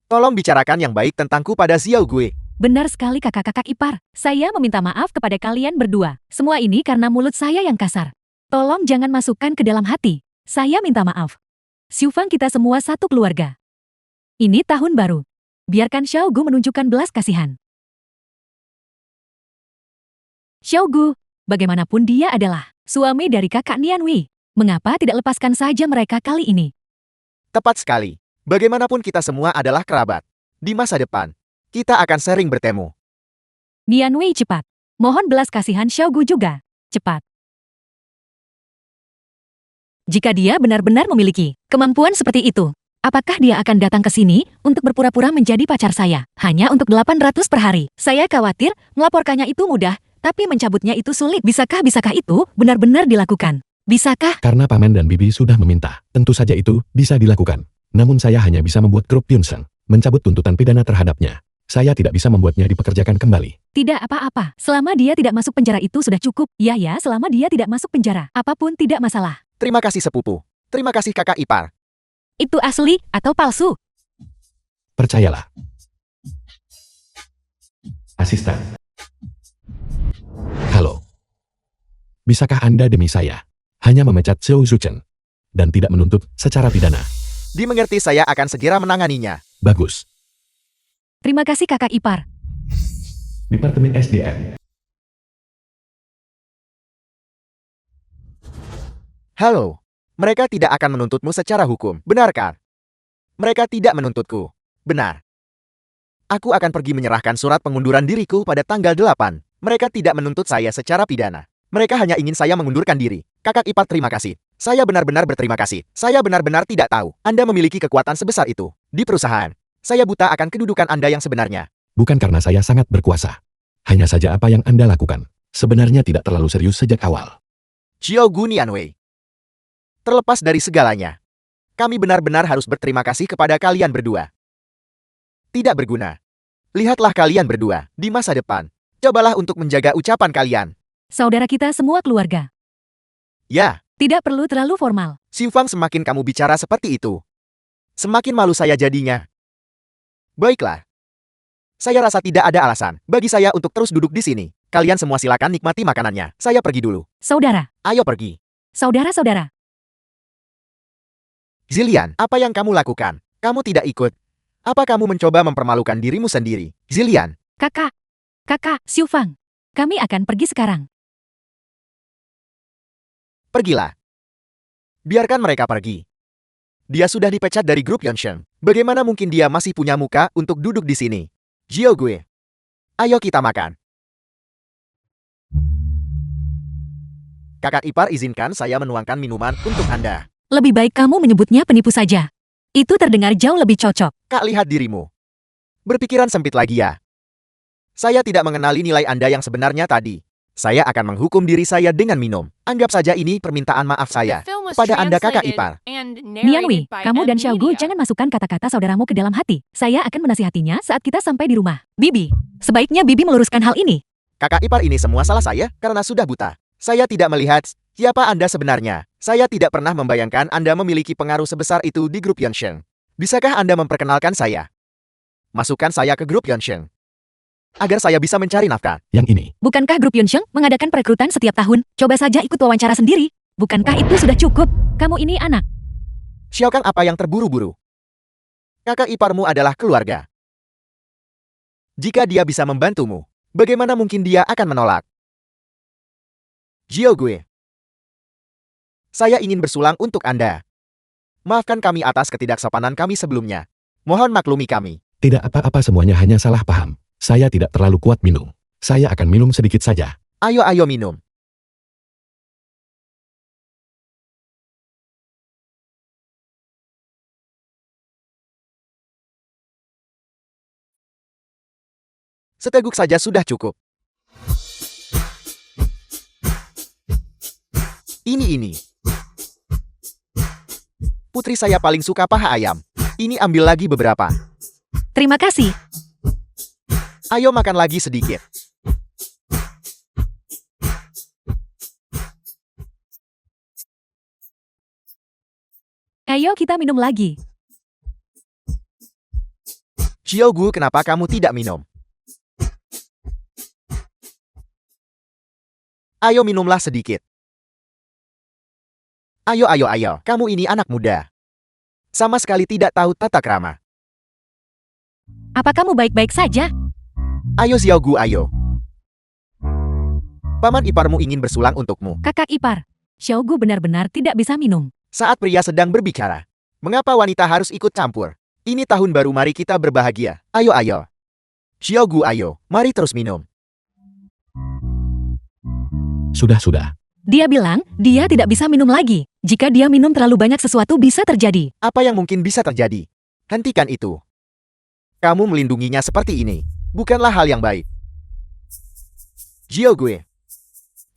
Tolong bicarakan yang baik tentangku pada Xiao Gue. Benar sekali kakak-kakak ipar. Saya meminta maaf kepada kalian berdua. Semua ini karena mulut saya yang kasar. Tolong jangan masukkan ke dalam hati. Saya minta maaf. Xiu Fang, kita semua satu keluarga. Ini tahun baru. Biarkan Xiao Gu menunjukkan belas kasihan. Xiao Gu, bagaimanapun dia adalah suami dari kakak Nian Wei. Mengapa tidak lepaskan saja mereka kali ini? Tepat sekali. Bagaimanapun kita semua adalah kerabat. Di masa depan, kita akan sering bertemu. Nian Wei, cepat. Mohon belas kasihan Xiao Gu juga. Cepat. Jika dia benar-benar memiliki kemampuan seperti itu, apakah dia akan datang ke sini untuk berpura-pura menjadi pacar saya hanya untuk 800 per hari? Saya khawatir melaporkannya itu mudah, tapi mencabutnya itu sulit. Bisakah itu benar-benar dilakukan? Bisakah? Karena paman dan bibi sudah meminta, tentu saja itu bisa dilakukan. Namun saya hanya bisa membuat grup Yunsen mencabut tuntutan pidana terhadapnya. Saya tidak bisa membuatnya dipekerjakan kembali. Tidak apa-apa. Selama dia tidak masuk penjara itu sudah cukup. Ya, selama dia tidak masuk penjara, apapun tidak masalah. Terima kasih sepupu. Terima kasih kakak ipar. Itu asli atau palsu? Percayalah. Asisten. Halo. Bisakah Anda demi saya hanya memecat Xiao Zuchen dan tidak menuntut secara pidana? Dimengerti, saya akan segera menanganinya. Bagus. Terima kasih kakak ipar. Departemen SDM. Halo. Mereka tidak akan menuntutmu secara hukum, benarkah? Mereka tidak menuntutku. Benar. Aku akan pergi menyerahkan surat pengunduran diriku pada tanggal 8. Mereka tidak menuntut saya secara pidana. Mereka hanya ingin saya mengundurkan diri. Kakak ipar, terima kasih. Saya benar-benar berterima kasih. Saya benar-benar tidak tahu Anda memiliki kekuatan sebesar itu di perusahaan. Saya buta akan kedudukan Anda yang sebenarnya. Bukan karena saya sangat berkuasa. Hanya saja apa yang Anda lakukan sebenarnya tidak terlalu serius sejak awal. Xiao Gu Nian Wei. Terlepas dari segalanya, kami benar-benar harus berterima kasih kepada kalian berdua. Tidak berguna. Lihatlah kalian berdua di masa depan. Cobalah untuk menjaga ucapan kalian. Saudara kita semua keluarga. Ya, Tidak perlu terlalu formal. Xiu Fang, semakin kamu bicara seperti itu, semakin malu saya jadinya. Baiklah. Saya rasa tidak ada alasan bagi saya untuk terus duduk di sini. Kalian semua silakan nikmati makanannya. Saya pergi dulu. Saudara, Ayo pergi. saudara-saudara. Zillian, apa yang kamu lakukan? Kamu tidak ikut. Apa kamu mencoba mempermalukan dirimu sendiri? Zillian, Kakak, Xiu Fang. Kami akan pergi sekarang. pergilah. Biarkan mereka pergi. Dia sudah dipecat dari grup Yonshen. Bagaimana mungkin dia masih punya muka untuk duduk di sini? Gue. Ayo kita makan. Kakak ipar izinkan saya menuangkan minuman untuk Anda. Lebih baik kamu menyebutnya penipu saja. Itu terdengar jauh lebih cocok. Kak, lihat dirimu. Berpikiran sempit lagi ya. Saya tidak mengenali nilai Anda yang sebenarnya tadi. Saya akan menghukum diri saya dengan minum. Anggap saja ini permintaan maaf saya. The film was Kepada Anda, kakak translated ipar. and Nianwi, narrated by kamu dan M Xiaogu Media. jangan masukkan kata-kata saudaramu ke dalam hati. Saya akan menasihatinya saat kita sampai di rumah. Bibi, sebaiknya Bibi meluruskan hal ini. Kakak ipar, ini semua salah saya karena sudah buta. Saya tidak melihat siapa Anda sebenarnya. Saya tidak pernah membayangkan Anda memiliki pengaruh sebesar itu di grup Yongsheng. Bisakah Anda memperkenalkan saya? Masukkan saya ke grup Yongsheng agar saya bisa mencari nafkah. Yang ini, Bukankah grup Yunsheng mengadakan perekrutan setiap tahun? Coba saja ikut wawancara sendiri. Bukankah itu sudah cukup? Kamu ini anak. Xiao Kang, apa yang terburu-buru? Kakak iparmu adalah keluarga. Jika dia bisa membantumu, bagaimana mungkin dia akan menolak? Gue. Saya ingin bersulang untuk Anda. Maafkan kami atas ketidaksopanan kami sebelumnya. Mohon maklumi kami. tidak apa-apa, semuanya hanya salah paham. Saya tidak terlalu kuat minum. Saya akan minum sedikit saja. Ayo minum. Seteguk saja sudah cukup. Ini. Putri saya paling suka paha ayam. Ini ambil lagi beberapa. Terima kasih. Ayo makan lagi sedikit. Ayo kita minum lagi. Xiaogu, kenapa kamu tidak minum? Ayo minumlah sedikit. Ayo. Kamu ini anak muda. Sama sekali tidak tahu tata krama. Apa kamu baik-baik saja? Ayo Xiaogu, ayo. Paman iparmu ingin bersulang untukmu. Kakak ipar, Xiaogu benar-benar tidak bisa minum. Saat pria sedang berbicara, mengapa wanita harus ikut campur? Ini tahun baru, mari kita berbahagia. Ayo. Xiaogu, ayo. Mari terus minum. Sudah. Dia bilang dia tidak bisa minum lagi. Jika dia minum terlalu banyak, sesuatu bisa terjadi. Apa yang mungkin bisa terjadi? Hentikan itu. Kamu melindunginya seperti ini. Bukanlah hal yang baik. Gue.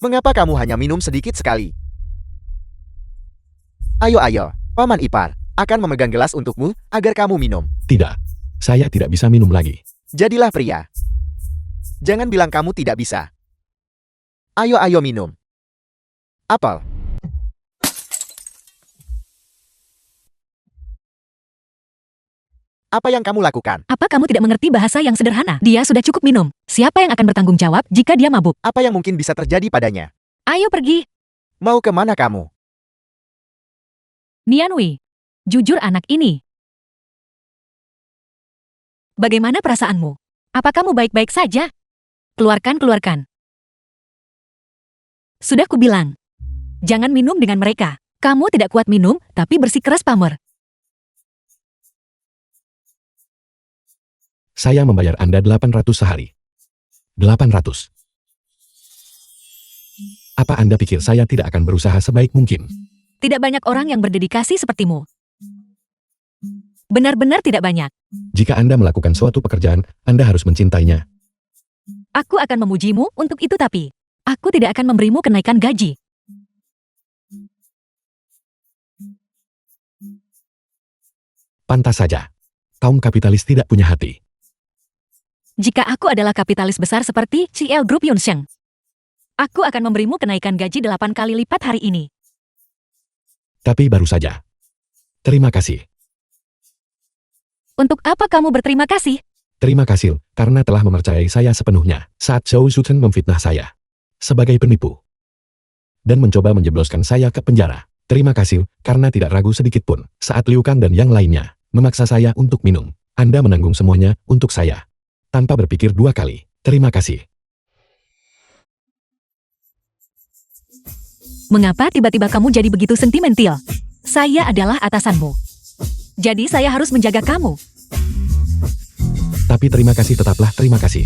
Mengapa kamu hanya minum sedikit sekali? Ayo. Paman ipar akan memegang gelas untukmu agar kamu minum. Tidak. Saya tidak bisa minum lagi. Jadilah pria. Jangan bilang kamu tidak bisa. Ayo minum. Apel. Apa yang kamu lakukan? Apa kamu tidak mengerti bahasa yang sederhana? Dia sudah cukup minum. Siapa yang akan bertanggung jawab jika dia mabuk? Apa yang mungkin bisa terjadi padanya? Ayo pergi. Mau kemana kamu? Nianwi, jujur anak ini. Bagaimana perasaanmu? Apa kamu baik-baik saja? Keluarkan. Sudah kubilang. Jangan minum dengan mereka. Kamu tidak kuat minum, tapi bersikeras pamer. Saya membayar Anda 800 sehari. 800. Apa Anda pikir saya tidak akan berusaha sebaik mungkin? Tidak banyak orang yang berdedikasi sepertimu. Benar-benar tidak banyak. Jika Anda melakukan suatu pekerjaan, Anda harus mencintainya. Aku akan memujimu untuk itu, tapi aku tidak akan memberimu kenaikan gaji. Pantas saja. Kaum kapitalis tidak punya hati. Jika aku adalah kapitalis besar seperti CL Group Yunsheng, aku akan memberimu kenaikan gaji 8 kali lipat hari ini. Tapi baru saja. Terima kasih. Untuk apa kamu berterima kasih? Terima kasih karena telah mempercayai saya sepenuhnya saat Zhou Zhuchen memfitnah saya sebagai penipu dan mencoba menjebloskan saya ke penjara. Terima kasih karena tidak ragu sedikit pun saat Liu Kang dan yang lainnya memaksa saya untuk minum. Anda menanggung semuanya untuk saya tanpa berpikir dua kali. Terima kasih. Mengapa tiba-tiba kamu jadi begitu sentimental? Saya adalah atasanmu. Jadi saya harus menjaga kamu. Tapi terima kasih, tetaplah terima kasih.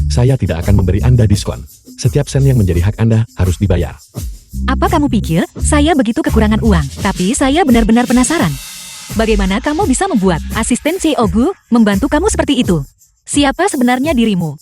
Saya tidak akan memberi Anda diskon. Setiap sen yang menjadi hak Anda harus dibayar. Apa kamu pikir saya begitu kekurangan uang? Tapi saya benar-benar penasaran. Bagaimana kamu bisa membuat asisten CEO Gu membantu kamu seperti itu? Siapa sebenarnya dirimu?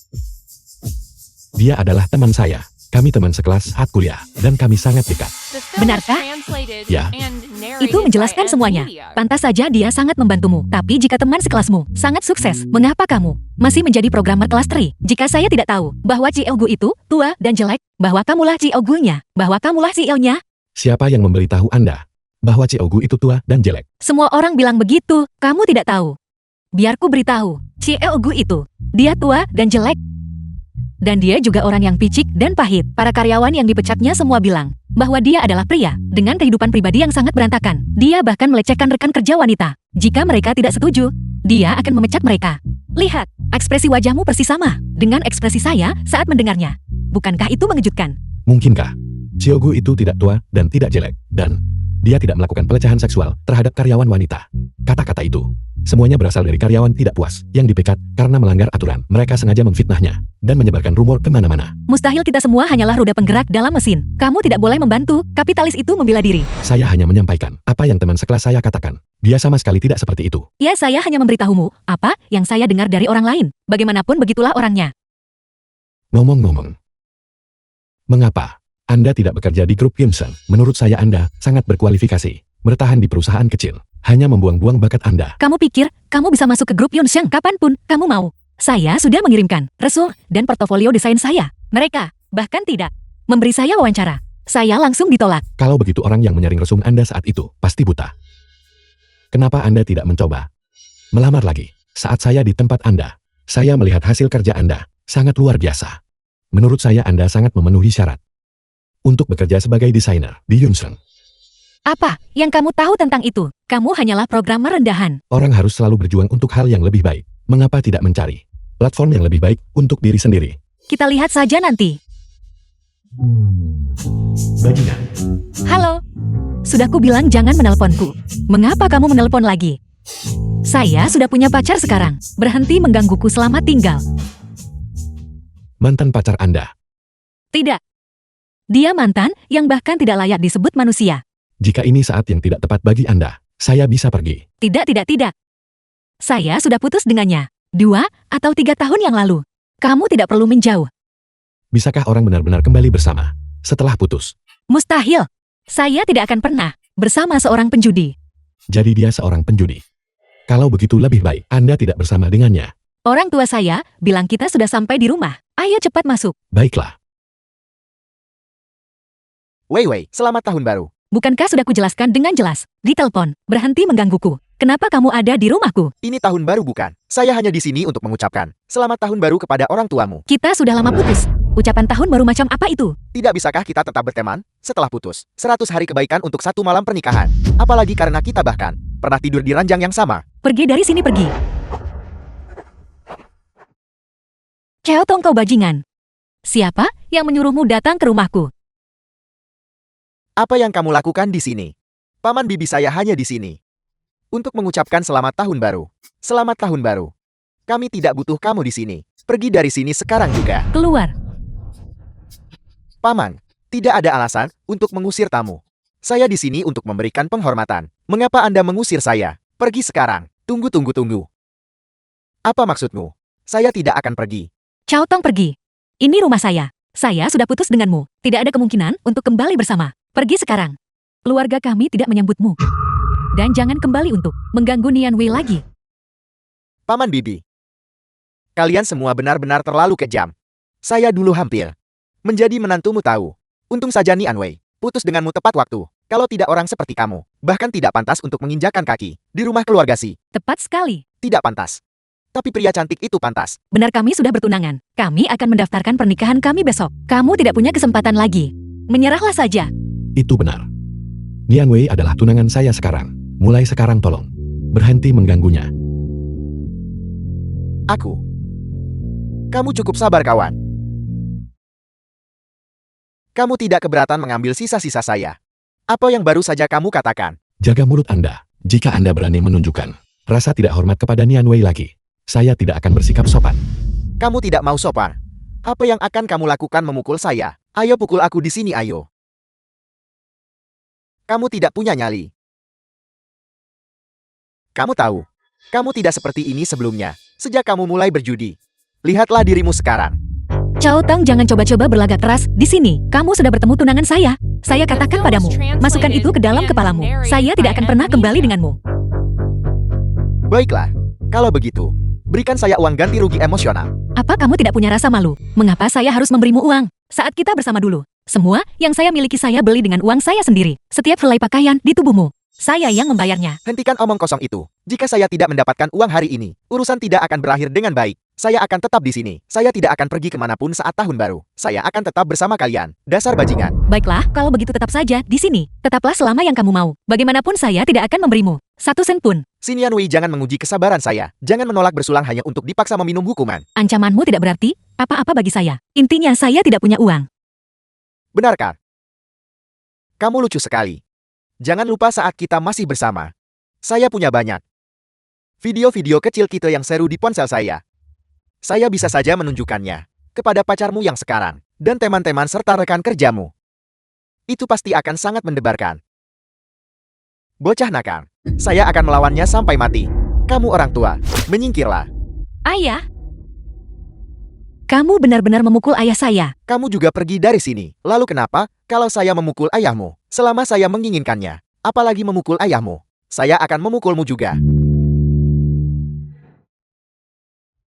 Dia adalah teman saya. Kami teman sekelas saat kuliah, dan kami sangat dekat. The film was Benarkah? translated Ya. and narrated Itu menjelaskan by semuanya. Media. Pantas saja dia sangat membantumu. Tapi jika teman sekelasmu sangat sukses, mengapa kamu masih menjadi programmer kelas 3? Jika saya tidak tahu bahwa CEO Gu itu tua dan jelek, bahwa kamulah CEO Gu-nya, bahwa kamulah CEO-nya, Siapa yang memberitahu Anda bahwa Ciogu itu tua dan jelek? semua orang bilang begitu, kamu tidak tahu. Biarku beritahu, CEO Gu itu, dia tua dan jelek. Dan dia juga orang yang picik dan pahit. Para karyawan yang dipecatnya semua bilang bahwa dia adalah pria dengan kehidupan pribadi yang sangat berantakan. Dia bahkan melecehkan rekan kerja wanita. Jika mereka tidak setuju, dia akan memecat mereka. Lihat, ekspresi wajahmu persis sama dengan ekspresi saya saat mendengarnya. Bukankah itu mengejutkan? Mungkinkah Ciogu itu tidak tua dan tidak jelek, dan dia tidak melakukan pelecehan seksual terhadap karyawan wanita? Kata-kata itu semuanya berasal dari karyawan tidak puas yang dipecat karena melanggar aturan. Mereka sengaja memfitnahnya dan menyebarkan rumor kemana-mana. Mustahil kita semua hanyalah roda penggerak dalam mesin. Kamu tidak boleh membantu kapitalis itu membela diri. Saya hanya menyampaikan apa yang teman sekelas saya katakan. Dia sama sekali tidak seperti itu. Ya, saya hanya memberitahumu apa yang saya dengar dari orang lain. Bagaimanapun begitulah orangnya. Ngomong-ngomong, mengapa Anda tidak bekerja di grup Yunsen? Menurut saya Anda sangat berkualifikasi. Bertahan di perusahaan kecil hanya membuang-buang bakat Anda. Kamu pikir kamu bisa masuk ke grup Yunsheng kapanpun kamu mau? Saya sudah mengirimkan resume dan portofolio desain saya. Mereka bahkan tidak memberi saya wawancara. Saya langsung ditolak. Kalau begitu orang yang menyaring resume Anda saat itu pasti buta. Kenapa Anda tidak mencoba melamar lagi? Saat saya di tempat Anda, saya melihat hasil kerja Anda sangat luar biasa. Menurut saya Anda sangat memenuhi syarat untuk bekerja sebagai desainer di Yunsen. Apa yang kamu tahu tentang itu? Kamu hanyalah programmer rendahan. Orang harus selalu berjuang untuk hal yang lebih baik. Mengapa tidak mencari platform yang lebih baik untuk diri sendiri? Kita lihat saja nanti. Bajingan. Halo. Sudah ku bilang jangan menelponku. Mengapa kamu menelpon lagi? Saya sudah punya pacar sekarang. Berhenti menggangguku, selamat tinggal. Mantan pacar Anda. Tidak. Dia mantan yang bahkan tidak layak disebut manusia. Jika ini saat yang tidak tepat bagi Anda, saya bisa pergi. Tidak. Saya sudah putus dengannya. 2 atau 3 tahun yang lalu. Kamu tidak perlu menjauh. Bisakah orang benar-benar kembali bersama setelah putus? Mustahil. Saya tidak akan pernah bersama seorang penjudi. Jadi dia seorang penjudi. Kalau begitu lebih baik Anda tidak bersama dengannya. Orang tua saya bilang kita sudah sampai di rumah. Ayo cepat masuk. Baiklah. Wei, selamat tahun baru. Bukankah sudah kujelaskan dengan jelas? Di telepon, berhenti menggangguku. Kenapa kamu ada di rumahku? Ini tahun baru bukan? Saya hanya di sini untuk mengucapkan selamat tahun baru kepada orang tuamu. Kita sudah lama putus. Ucapan tahun baru macam apa itu? Tidak bisakah kita tetap berteman setelah putus? 100 hari kebaikan untuk 1 malam pernikahan. Apalagi karena kita bahkan pernah tidur di ranjang yang sama. Pergi dari sini, pergi. Ceotong kau bajingan. Siapa yang menyuruhmu datang ke rumahku? Apa yang kamu lakukan di sini? Paman bibi saya hanya di sini untuk mengucapkan selamat tahun baru. Selamat tahun baru. Kami tidak butuh kamu di sini. Pergi dari sini sekarang juga. Keluar. Paman, tidak ada alasan untuk mengusir tamu. Saya di sini untuk memberikan penghormatan. Mengapa Anda mengusir saya? Pergi sekarang. Tunggu. Apa maksudmu? Saya tidak akan pergi. Ceotong pergi. Ini rumah saya. Saya sudah putus denganmu. Tidak ada kemungkinan untuk kembali bersama. Pergi sekarang. Keluarga kami tidak menyambutmu. Dan jangan kembali untuk mengganggu Nian Wei lagi. Paman bibi. Kalian semua benar-benar terlalu kejam. Saya dulu hampir menjadi menantumu tahu. Untung saja Nian Wei putus denganmu tepat waktu. Kalau tidak orang seperti kamu, bahkan tidak pantas untuk menginjakan kaki di rumah keluarga si. Tepat sekali. Tidak pantas. Tapi pria cantik itu pantas. Benar, kami sudah bertunangan. Kami akan mendaftarkan pernikahan kami besok. Kamu tidak punya kesempatan lagi. Menyerahlah saja. Itu benar. Nian Wei adalah tunangan saya sekarang. Mulai sekarang tolong berhenti mengganggunya. Aku. Kamu cukup sabar, kawan. Kamu tidak keberatan mengambil sisa-sisa saya. Apa yang baru saja kamu katakan? Jaga mulut Anda. Jika Anda berani menunjukkan Rasa tidak hormat kepada Nian Wei lagi. Saya tidak akan bersikap sopan. Kamu tidak mau sopan. Apa yang akan kamu lakukan memukul saya? Ayo pukul aku di sini, ayo. Kamu tidak punya nyali. Kamu tahu, kamu tidak seperti ini sebelumnya, sejak kamu mulai berjudi. Lihatlah dirimu sekarang. Cao Tong, jangan coba-coba berlagak keras di sini. Kamu sudah bertemu tunangan saya. Saya katakan padamu, masukkan itu ke dalam kepalamu. Saya tidak akan pernah kembali denganmu. Baiklah, kalau begitu, berikan saya uang ganti rugi emosional. Apa kamu tidak punya rasa malu? Mengapa saya harus memberimu uang? Saat kita bersama dulu, semua yang saya miliki saya beli dengan uang saya sendiri. Setiap helai pakaian di tubuhmu, saya yang membayarnya. Hentikan omong kosong itu. Jika saya tidak mendapatkan uang hari ini, urusan tidak akan berakhir dengan baik. Saya akan tetap di sini. Saya tidak akan pergi kemanapun saat tahun baru. Saya akan tetap bersama kalian. Dasar bajingan. Baiklah, kalau begitu tetap saja di sini. Tetaplah selama yang kamu mau. Bagaimanapun saya tidak akan memberimu 1 sen pun. Sinian Wei, jangan menguji kesabaran saya. Jangan menolak bersulang hanya untuk dipaksa meminum hukuman. Ancamanmu tidak berarti apa-apa bagi saya. Intinya saya tidak punya uang. Benarkah? Kamu lucu sekali. Jangan lupa saat kita masih bersama. Saya punya banyak video-video kecil kita yang seru di ponsel saya. Saya bisa saja menunjukkannya kepada pacarmu yang sekarang dan teman-teman serta rekan kerjamu. Itu pasti akan sangat mendebarkan. Bocah nakal, saya akan melawannya sampai mati. Kamu orang tua, menyingkirlah. Ayah, kamu benar-benar memukul ayah saya. Kamu juga pergi dari sini. Lalu kenapa kalau saya memukul ayahmu? Selama saya menginginkannya, apalagi memukul ayahmu, saya akan memukulmu juga.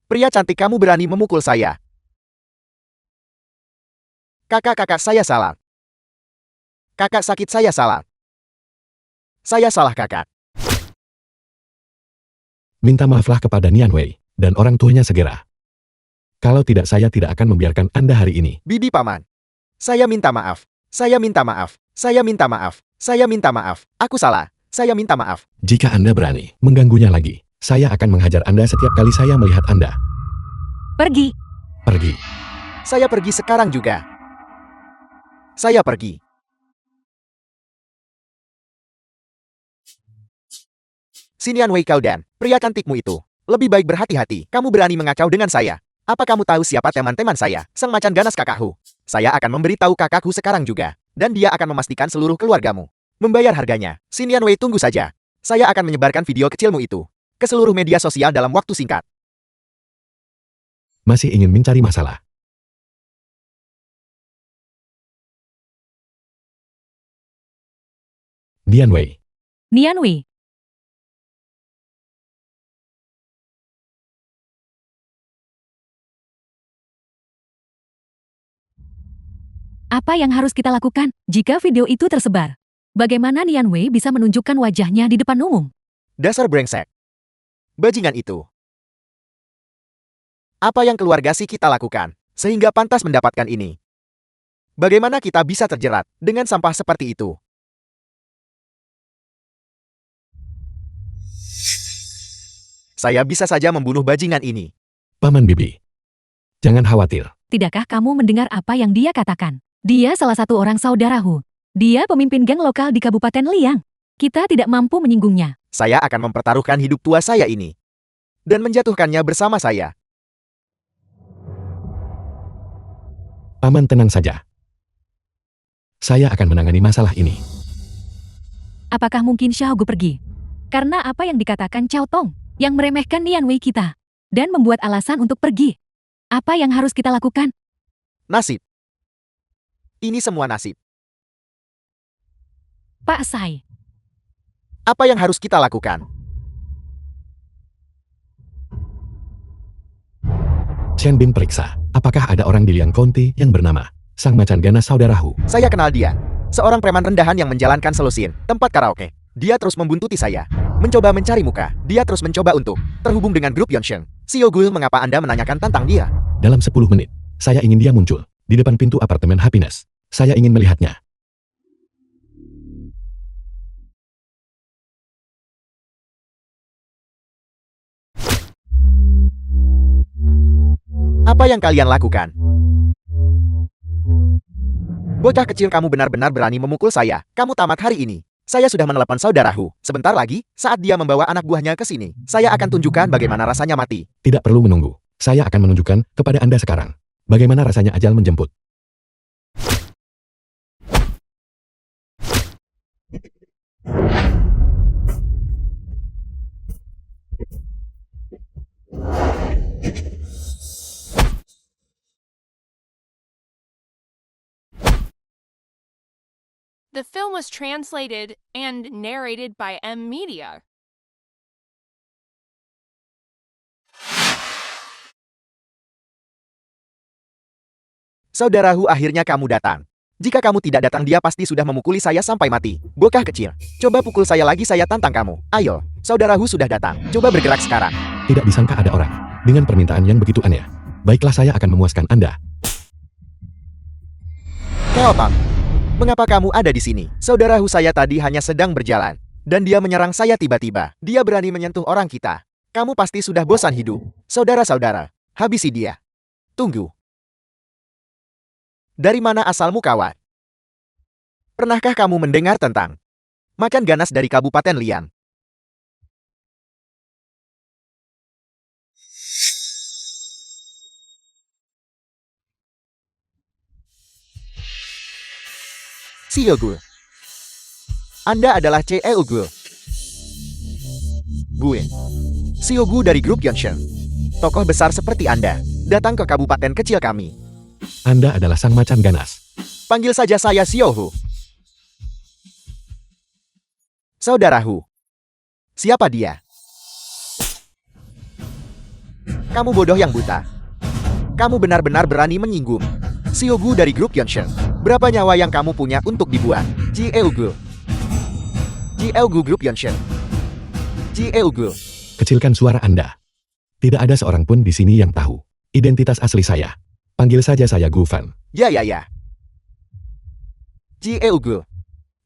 Pria cantik, kamu berani memukul saya. Kakak saya salah. Kakak sakit, saya salah. Saya salah, kakak. Minta maaflah kepada Nian Wei dan orang tuanya segera. Kalau tidak, saya tidak akan membiarkan Anda hari ini. Bibi paman. Saya minta maaf. Saya minta maaf. Saya minta maaf. Saya minta maaf. Aku salah. Saya minta maaf. Jika Anda berani mengganggunya lagi, saya akan menghajar Anda setiap kali saya melihat Anda. Pergi. Pergi. Saya pergi sekarang juga. Saya pergi. Sinian Wei, kau dan pria cantikmu itu. Lebih baik berhati-hati. Kamu berani mengacau dengan saya. Apa kamu tahu siapa teman-teman saya? Sang macan ganas kakakku. Saya akan memberitahu kakakku sekarang juga. Dan dia akan memastikan seluruh keluargamu membayar harganya. Sinian Wei, tunggu saja. Saya akan menyebarkan video kecilmu itu ke seluruh media sosial dalam waktu singkat. Masih ingin mencari masalah? Nian Wei. Nian Wei. Apa yang harus kita lakukan jika video itu tersebar? Bagaimana Nian Wei bisa menunjukkan wajahnya di depan umum? Dasar brengsek. Bajingan itu. Apa yang keluarga si kita lakukan sehingga pantas mendapatkan ini? Bagaimana kita bisa terjerat dengan sampah seperti itu? Saya bisa saja membunuh bajingan ini. Paman Bibi. Jangan khawatir. Tidakkah kamu mendengar apa yang dia katakan? Dia salah satu orang saudaraku. Dia pemimpin geng lokal di Kabupaten Liang. Kita tidak mampu menyinggungnya. Saya akan mempertaruhkan hidup tua saya ini dan menjatuhkannya bersama saya. Paman, tenang saja. Saya akan menangani masalah ini. Apakah mungkin Xiaogu pergi? Karena apa yang dikatakan Cao Tong, yang meremehkan Nian Wei kita, dan membuat alasan untuk pergi. Apa yang harus kita lakukan? Nasib. Ini semua nasib. Pak Sai, Apa yang harus kita lakukan? Chen Bin periksa, apakah ada orang di Liang County yang bernama Sang Macan Ganas saudarahu. Saya kenal dia. Seorang preman rendahan yang menjalankan selusin tempat karaoke. Dia terus membuntuti saya. Mencoba mencari muka. Dia terus mencoba untuk terhubung dengan grup Yonsheng. Xiaogu, mengapa Anda menanyakan tentang dia? Dalam 10 menit, saya ingin dia muncul di depan pintu apartemen Happiness. Saya ingin melihatnya. Apa yang kalian lakukan? Bocah kecil, kamu benar-benar berani memukul saya. Kamu tamat hari ini. Saya sudah menelepon saudaraku. Sebentar lagi, saat dia membawa anak buahnya ke sini, saya akan tunjukkan bagaimana rasanya mati. Tidak perlu menunggu. Saya akan menunjukkan kepada Anda sekarang. Bagaimana rasanya ajal menjemput. The film was translated and narrated by M Media. Saudaraku, akhirnya kamu datang. Jika kamu tidak datang, dia pasti sudah memukuli saya sampai mati. Bocah kecil. Coba pukul saya lagi, saya tantang kamu. Ayo, saudaraku sudah datang. Coba bergerak sekarang. Tidak disangka ada orang dengan permintaan yang begitu aneh. Baiklah, saya akan memuaskan Anda. Keoton, mengapa kamu ada di sini? Saudaraku, saya tadi hanya sedang berjalan. Dan dia menyerang saya tiba-tiba. Dia berani menyentuh orang kita. Kamu pasti sudah bosan hidup. Saudara-saudara, habisi dia. Tunggu. Dari mana asalmu, kawan? Pernahkah kamu mendengar tentang makan ganas dari Kabupaten Lian? Siogu. Anda adalah Siogu. Gue. Siogu dari grup Yonshen. Tokoh besar seperti Anda datang ke kabupaten kecil kami. Anda adalah sang macan ganas. Panggil saja saya Siohu. Saudaraku. Siapa dia? Kamu bodoh yang buta. Kamu benar-benar berani menyinggung Siogu dari grup Yonshen. Berapa nyawa yang kamu punya untuk dibuat? Siogu. Siogu grup Yonshen. Siogu. Kecilkan suara Anda. Tidak ada seorang pun di sini yang tahu identitas asli saya. Panggil saja saya Gufan. Ya. Siogu.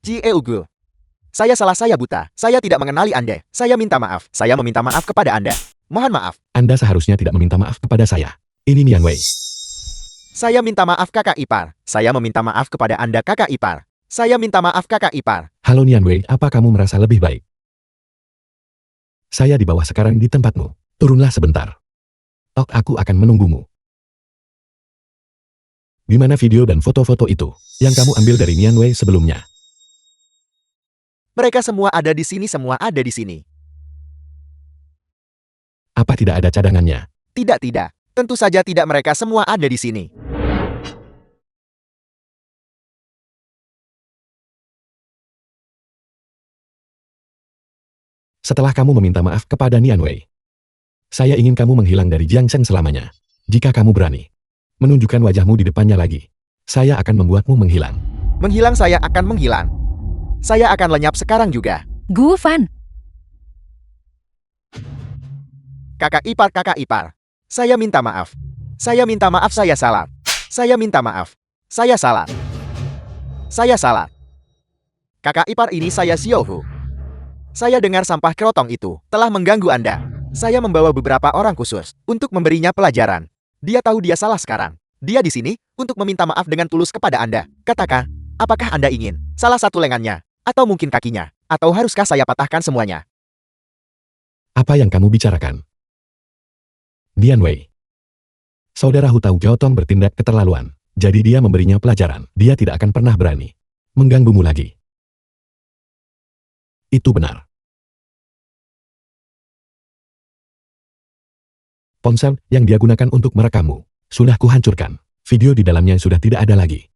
Siogu. Saya salah, saya buta. Saya tidak mengenali Anda. Saya minta maaf. Saya meminta maaf kepada Anda. Mohon maaf. Anda seharusnya tidak meminta maaf kepada saya. Ini Nian Wei. Saya minta maaf kakak ipar. Saya meminta maaf kepada Anda kakak ipar. Saya minta maaf kakak ipar. Halo Nian Wei, apa kamu merasa lebih baik? Saya di bawah sekarang di tempatmu. Turunlah sebentar. Aku akan menunggumu. Di mana video dan foto-foto itu yang kamu ambil dari Nian Wei sebelumnya? Mereka semua ada di sini, semua ada di sini. Apa tidak ada cadangannya? Tidak. Tentu saja tidak, mereka semua ada di sini. Setelah kamu meminta maaf kepada Nian Wei, saya ingin kamu menghilang dari Jiangsheng selamanya. Jika kamu berani menunjukkan wajahmu di depannya lagi, saya akan membuatmu menghilang. Menghilang, saya akan menghilang. Saya akan lenyap sekarang juga. Gufan, Kakak ipar. Saya minta maaf. Saya minta maaf, saya salah. Saya minta maaf. Saya salah. Saya salah. Kakak ipar ini saya Siohu. Saya dengar sampah kerotong itu telah mengganggu Anda. Saya membawa beberapa orang khusus untuk memberinya pelajaran. Dia tahu dia salah sekarang. Dia di sini untuk meminta maaf dengan tulus kepada Anda. Katakan, apakah Anda ingin salah satu lengannya, atau mungkin kakinya, atau haruskah saya patahkan semuanya? Apa yang kamu bicarakan? Nian Wei. Saudara Hu tahu Gaotong bertindak keterlaluan. Jadi dia memberinya pelajaran. Dia tidak akan pernah berani mengganggumu lagi. Itu benar. Ponsel yang dia gunakan untuk merekammu sudah kuhancurkan. Video di dalamnya sudah tidak ada lagi.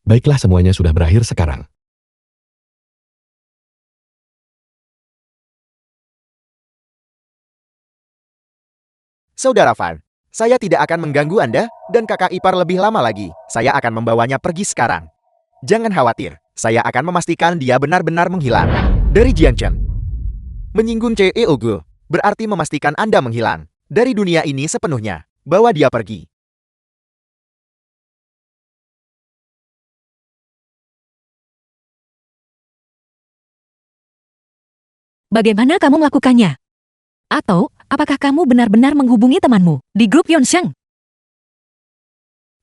Baiklah, semuanya sudah berakhir sekarang. Saudara Fan, saya tidak akan mengganggu Anda dan kakak ipar lebih lama lagi. Saya akan membawanya pergi sekarang. Jangan khawatir, saya akan memastikan dia benar-benar menghilang dari Jiangchen. Menyinggung Siogu berarti memastikan Anda menghilang dari dunia ini sepenuhnya. Bawa dia pergi. Bagaimana kamu melakukannya? Atau, apakah kamu benar-benar menghubungi temanmu di grup Yonsheng?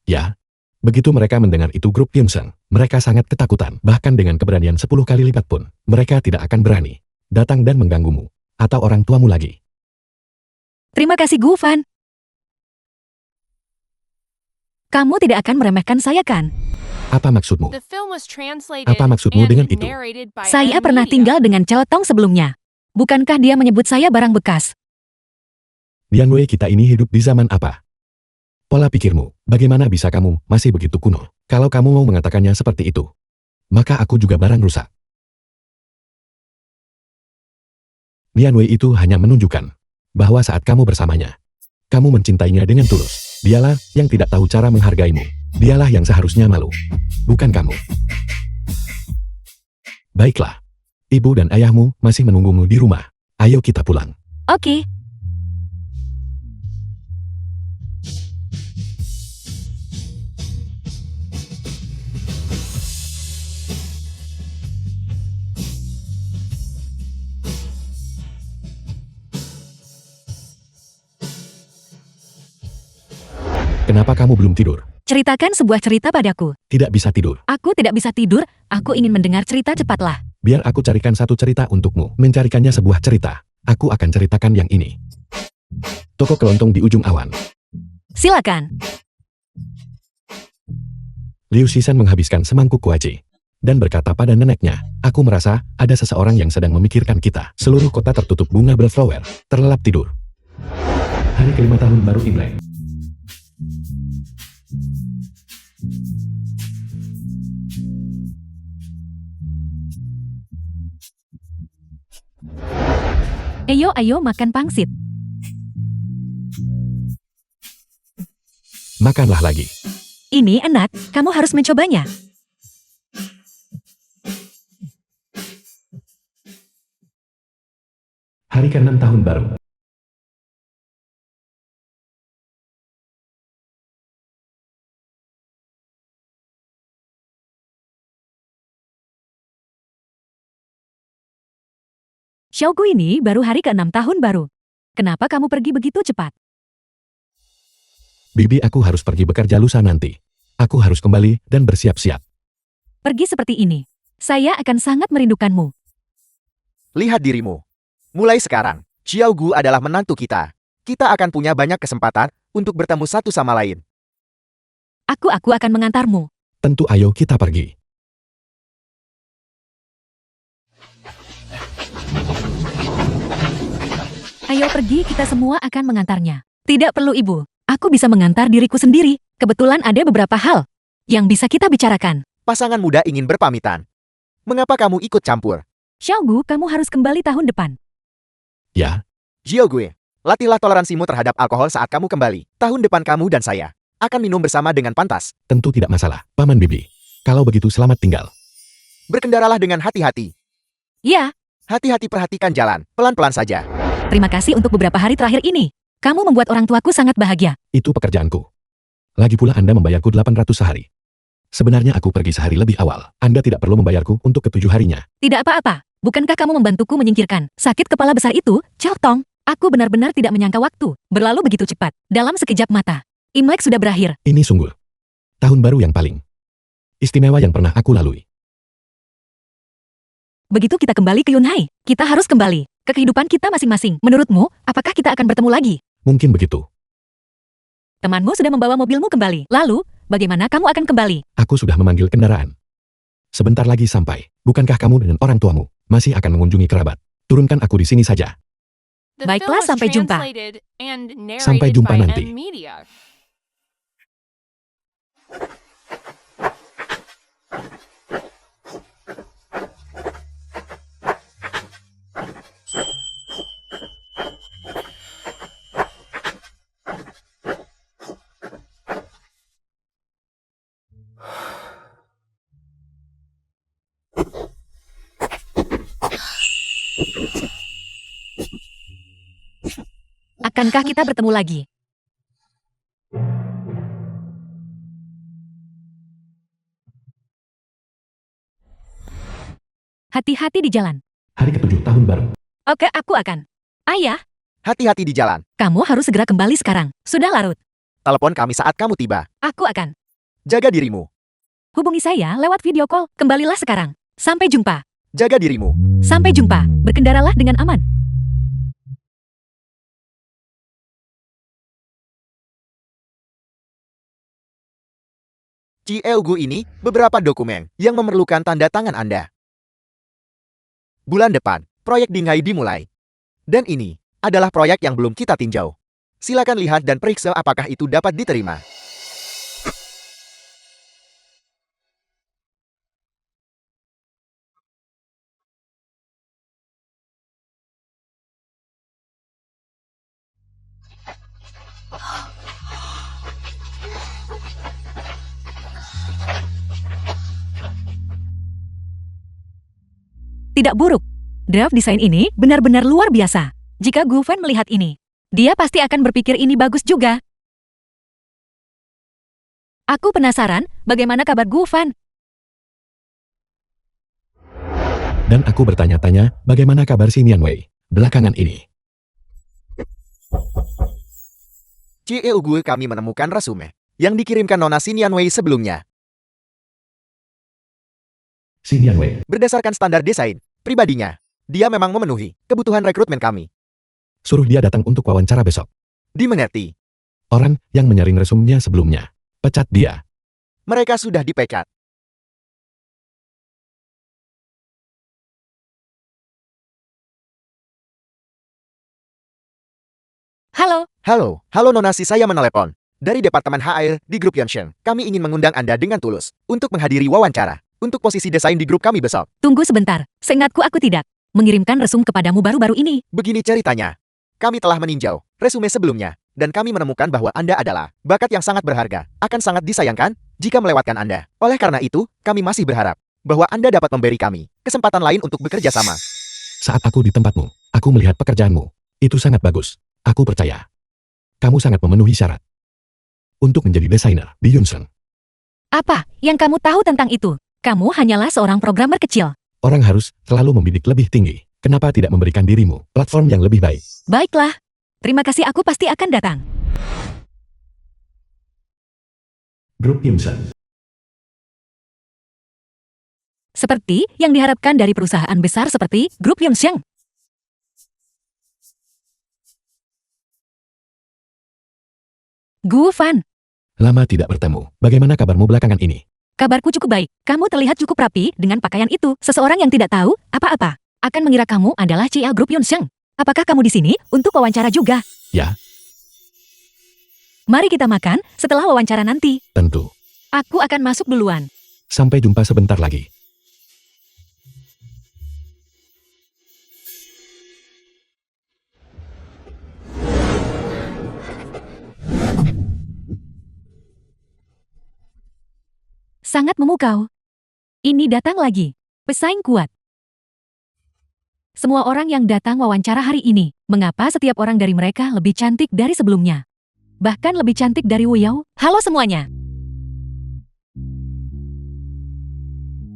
Ya. Begitu mereka mendengar itu grup Yonseng, mereka sangat ketakutan. Bahkan dengan keberanian 10 kali lipat pun, mereka tidak akan berani datang dan mengganggumu, atau orang tuamu lagi. Terima kasih Gu Fan. Kamu tidak akan meremehkan saya kan? Apa maksudmu? The film was translated Apa maksudmu dengan and itu? narrated by Saya M pernah Media. tinggal dengan Cao Tong sebelumnya. Bukankah dia menyebut saya barang bekas? Dianwei, kita ini hidup di zaman apa? Pola pikirmu, bagaimana bisa kamu masih begitu kuno? Kalau kamu mau mengatakannya seperti itu, maka aku juga barang rusak. Dianwei itu hanya menunjukkan bahwa saat kamu bersamanya, kamu mencintainya dengan tulus. Dialah yang tidak tahu cara menghargaimu. Dialah yang seharusnya malu, bukan kamu. Baiklah, ibu dan ayahmu masih menunggumu di rumah. Ayo kita pulang. Oke. Kenapa kamu belum tidur? Ceritakan sebuah cerita padaku. Tidak bisa tidur. Aku tidak bisa tidur, aku ingin mendengar cerita cepatlah. Biar aku carikan satu cerita untukmu. Mencarikannya sebuah cerita. Aku akan ceritakan yang ini. Toko kelontong di ujung awan. Silakan. Liu Shisan menghabiskan semangkuk kuaci dan berkata pada neneknya, aku merasa ada seseorang yang sedang memikirkan kita. Seluruh kota tertutup bunga bellflower, terlelap tidur. Hari kelima tahun baru Imlek. Ayo makan pangsit. Makanlah lagi. Ini enak, kamu harus mencobanya. Hari ke-6 tahun baru. Xiaogu ini baru hari ke-6 tahun baru. Kenapa kamu pergi begitu cepat? Bibi, aku harus pergi bekerja lusa nanti. Aku harus kembali dan bersiap-siap. Pergi seperti ini. Saya akan sangat merindukanmu. Lihat dirimu. Mulai sekarang, Xiao Gu adalah menantu kita. Kita akan punya banyak kesempatan untuk bertemu satu sama lain. Aku akan mengantarmu. Tentu, ayo kita pergi. Ayo pergi, kita semua akan mengantarnya. Tidak perlu ibu, aku bisa mengantar diriku sendiri. Kebetulan ada beberapa hal yang bisa kita bicarakan. Pasangan muda ingin berpamitan. Mengapa kamu ikut campur? Xiaogu, kamu harus kembali tahun depan. Ya, Xiao Gue, latihlah toleransimu terhadap alkohol saat kamu kembali. Tahun depan kamu dan saya akan minum bersama dengan pantas. tentu tidak masalah, Paman Bibi. Kalau begitu selamat tinggal. Berkendaralah dengan hati-hati. Ya, Hati-hati, perhatikan jalan, pelan-pelan saja. terima kasih untuk beberapa hari terakhir ini. Kamu membuat orang tuaku sangat bahagia. Itu pekerjaanku. Lagi pula Anda membayarku 800 sehari. Sebenarnya aku pergi sehari lebih awal. Anda tidak perlu membayarku untuk ke-7 harinya. Tidak apa-apa. Bukankah kamu membantuku menyingkirkan sakit kepala besar itu, Cao Tong? Aku benar-benar tidak menyangka waktu berlalu begitu cepat. Dalam sekejap mata, Imlek sudah berakhir. Ini sungguh tahun baru yang paling istimewa yang pernah aku lalui. Begitu kita kembali ke Yunhai, kita harus kembali ke kehidupan kita masing-masing. Menurutmu, apakah kita akan bertemu lagi? Mungkin begitu. Temanmu sudah membawa mobilmu kembali. Lalu, bagaimana kamu akan kembali? Aku sudah memanggil kendaraan. Sebentar lagi sampai. Bukankah kamu dengan orang tuamu masih akan mengunjungi kerabat? Turunkan aku di sini saja. The Baiklah, film was sampai jumpa. translated and Sampai narrated jumpa by nanti. M Media. Akankah kita bertemu lagi? Hati-hati di jalan. Hari ke-7 tahun baru. Oke, aku akan. Ayah, Hati-hati di jalan. kamu harus segera kembali sekarang. Sudah larut. Telepon kami saat kamu tiba. Aku akan. Jaga dirimu. Hubungi saya lewat video call. Kembalilah sekarang. Sampai jumpa. Jaga dirimu. Sampai jumpa. Berkendaralah dengan aman. Cielgu ini beberapa dokumen yang memerlukan tanda tangan Anda. Bulan depan, proyek Dinghai dimulai. Dan ini adalah proyek yang belum kita tinjau. Silakan lihat dan periksa apakah itu dapat diterima. Tidak buruk. Draft desain ini benar-benar luar biasa. Jika Gu Fan melihat ini, dia pasti akan berpikir ini bagus juga. Aku penasaran bagaimana kabar Gu Fan. Dan aku bertanya-tanya, bagaimana kabar si Nian Wei belakangan ini? Cielgu kami menemukan resume yang dikirimkan Nona Xinian Wei sebelumnya. Si Nian Wei, Berdasarkan standar desain pribadinya, dia memang memenuhi kebutuhan rekrutmen kami. suruh dia datang untuk wawancara besok. Dimengerti. Orang yang menyaring resumnya sebelumnya, pecat dia. Mereka sudah dipecat. Halo, Halo Nona Si, saya menelepon. Dari Departemen HR di grup Yonshen, kami ingin mengundang Anda dengan tulus untuk menghadiri wawancara untuk posisi desain di grup kami besok. tunggu sebentar. Seingatku aku tidak mengirimkan resum kepadamu baru-baru ini. Begini ceritanya. Kami telah meninjau resume sebelumnya, dan kami menemukan bahwa Anda adalah bakat yang sangat berharga, akan sangat disayangkan jika melewatkan Anda. Oleh karena itu, kami masih berharap bahwa Anda dapat memberi kami kesempatan lain untuk bekerja sama. Saat aku di tempatmu, aku melihat pekerjaanmu. Itu sangat bagus. Aku percaya. Kamu sangat memenuhi syarat untuk menjadi desainer di Yunsen. Apa yang kamu tahu tentang itu? Kamu hanyalah seorang programmer kecil. Orang harus selalu membidik lebih tinggi. Kenapa tidak memberikan dirimu platform yang lebih baik? Baiklah. Terima kasih, aku pasti akan datang. Grup Yunsen. Seperti yang diharapkan dari perusahaan besar seperti Grup Yongxiang. Gu Fan, Lama tidak bertemu. Bagaimana kabarmu belakangan ini? kabarku cukup baik. Kamu terlihat cukup rapi dengan pakaian itu. Seseorang yang tidak tahu apa-apa akan mengira kamu adalah Cia Grup Yongxiang. Apakah kamu di sini untuk wawancara juga? Ya, Mari kita makan setelah wawancara nanti. tentu. Aku akan masuk duluan. Sampai jumpa sebentar lagi. Sangat memukau. Ini datang lagi. Pesaing kuat. Semua orang yang datang wawancara hari ini, mengapa setiap orang dari mereka lebih cantik dari sebelumnya? Bahkan lebih cantik dari Wu Yao. Halo semuanya.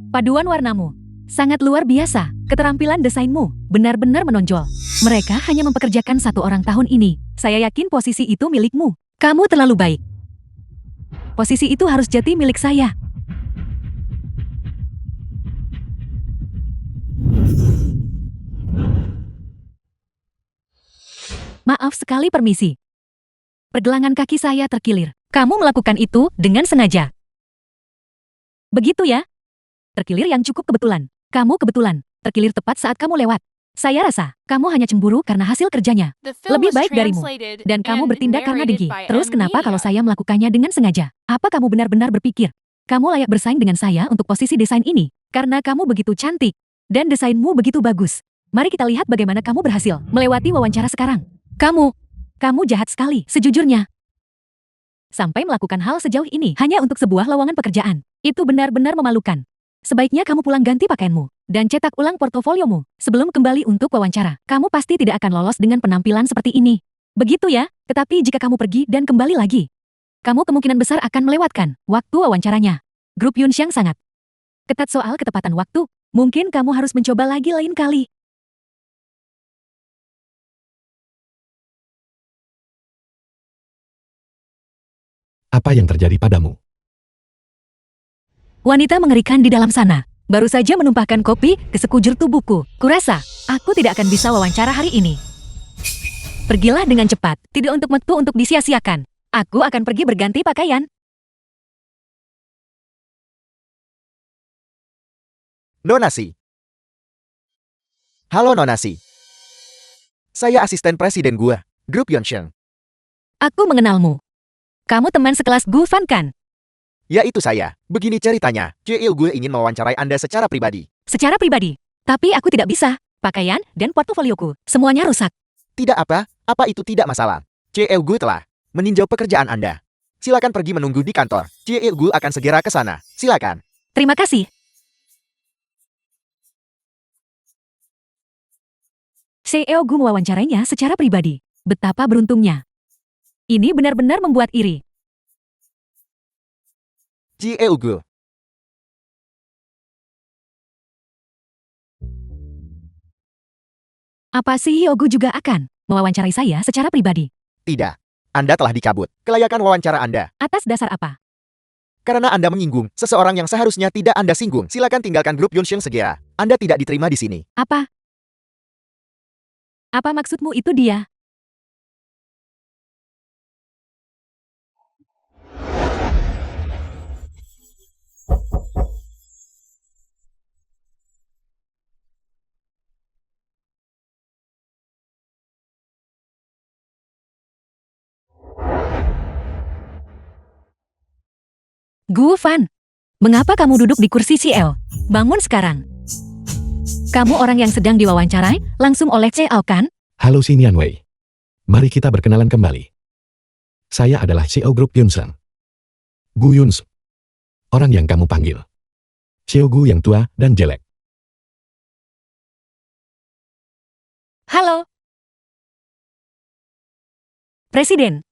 Paduan warnamu sangat luar biasa. Keterampilan desainmu benar-benar menonjol. Mereka hanya mempekerjakan satu orang tahun ini. Saya yakin posisi itu milikmu. Kamu terlalu baik. Posisi itu harus jadi milik saya. Maaf sekali, permisi. Pergelangan kaki saya terkilir. Kamu melakukan itu dengan sengaja. Begitu ya? Terkilir yang cukup kebetulan. Kamu kebetulan terkilir tepat saat kamu lewat. Saya rasa kamu hanya cemburu karena hasil kerjanya. The film Lebih was baik darimu. translated Dan kamu and bertindak karena narrated dengki. by Terus M. kenapa kalau Media. saya melakukannya dengan sengaja? Apa kamu benar-benar berpikir kamu layak bersaing dengan saya untuk posisi desain ini? Karena kamu begitu cantik dan desainmu begitu bagus. Mari kita lihat bagaimana kamu berhasil melewati wawancara sekarang. Kamu jahat sekali, sejujurnya. Sampai melakukan hal sejauh ini hanya untuk sebuah lowongan pekerjaan. Itu benar-benar memalukan. Sebaiknya kamu pulang ganti pakaianmu dan cetak ulang portofoliomu sebelum kembali untuk wawancara. Kamu pasti tidak akan lolos dengan penampilan seperti ini. Begitu ya, tetapi jika kamu pergi dan kembali lagi, kamu kemungkinan besar akan melewatkan waktu wawancaranya. Grup Yunxiang sangat ketat soal ketepatan waktu. Mungkin kamu harus mencoba lagi lain kali. Apa yang terjadi padamu? Wanita mengerikan di dalam sana. Baru saja menumpahkan kopi ke sekujur tubuhku. Kurasa, aku tidak akan bisa wawancara hari ini. Pergilah dengan cepat, tidak untuk waktu untuk disia-siakan. Aku akan pergi berganti pakaian. Nonasi. Halo Nonasi. Saya asisten presiden gua, Grup Yonsheng. Aku mengenalmu. Kamu teman sekelas Gu Fan kan? Ya itu saya. Begini ceritanya, Cil gue ingin mewawancarai Anda secara pribadi. Secara pribadi. Tapi aku tidak bisa. Pakaian dan portofolioku, semuanya rusak. Tidak apa itu tidak masalah. Cil gue telah meninjau pekerjaan Anda. Silakan pergi menunggu di kantor. Cil gue akan segera ke sana. Silakan. Terima kasih. CEO Gu mewawancarainya secara pribadi. Betapa beruntungnya. Ini benar-benar membuat iri. Cil gue. Apa CEO Gu juga akan mewawancarai saya secara pribadi? Tidak. Anda telah dicabut. Kelayakan wawancara Anda. Atas dasar apa? Karena Anda menyinggung seseorang yang seharusnya tidak Anda singgung. Silakan tinggalkan Grup Yonsheng segera. Anda tidak diterima di sini. Apa? Apa maksudmu itu dia? Gu Fan, mengapa kamu duduk di kursi CEO? Bangun sekarang. Kamu orang yang sedang diwawancarai langsung oleh CEO kan? Halo Xinian Wei. Mari kita berkenalan kembali. Saya adalah CEO Grup Yunsheng. Gu Yuns. Orang yang kamu panggil. CEO Gu yang tua dan jelek. Halo. Presiden,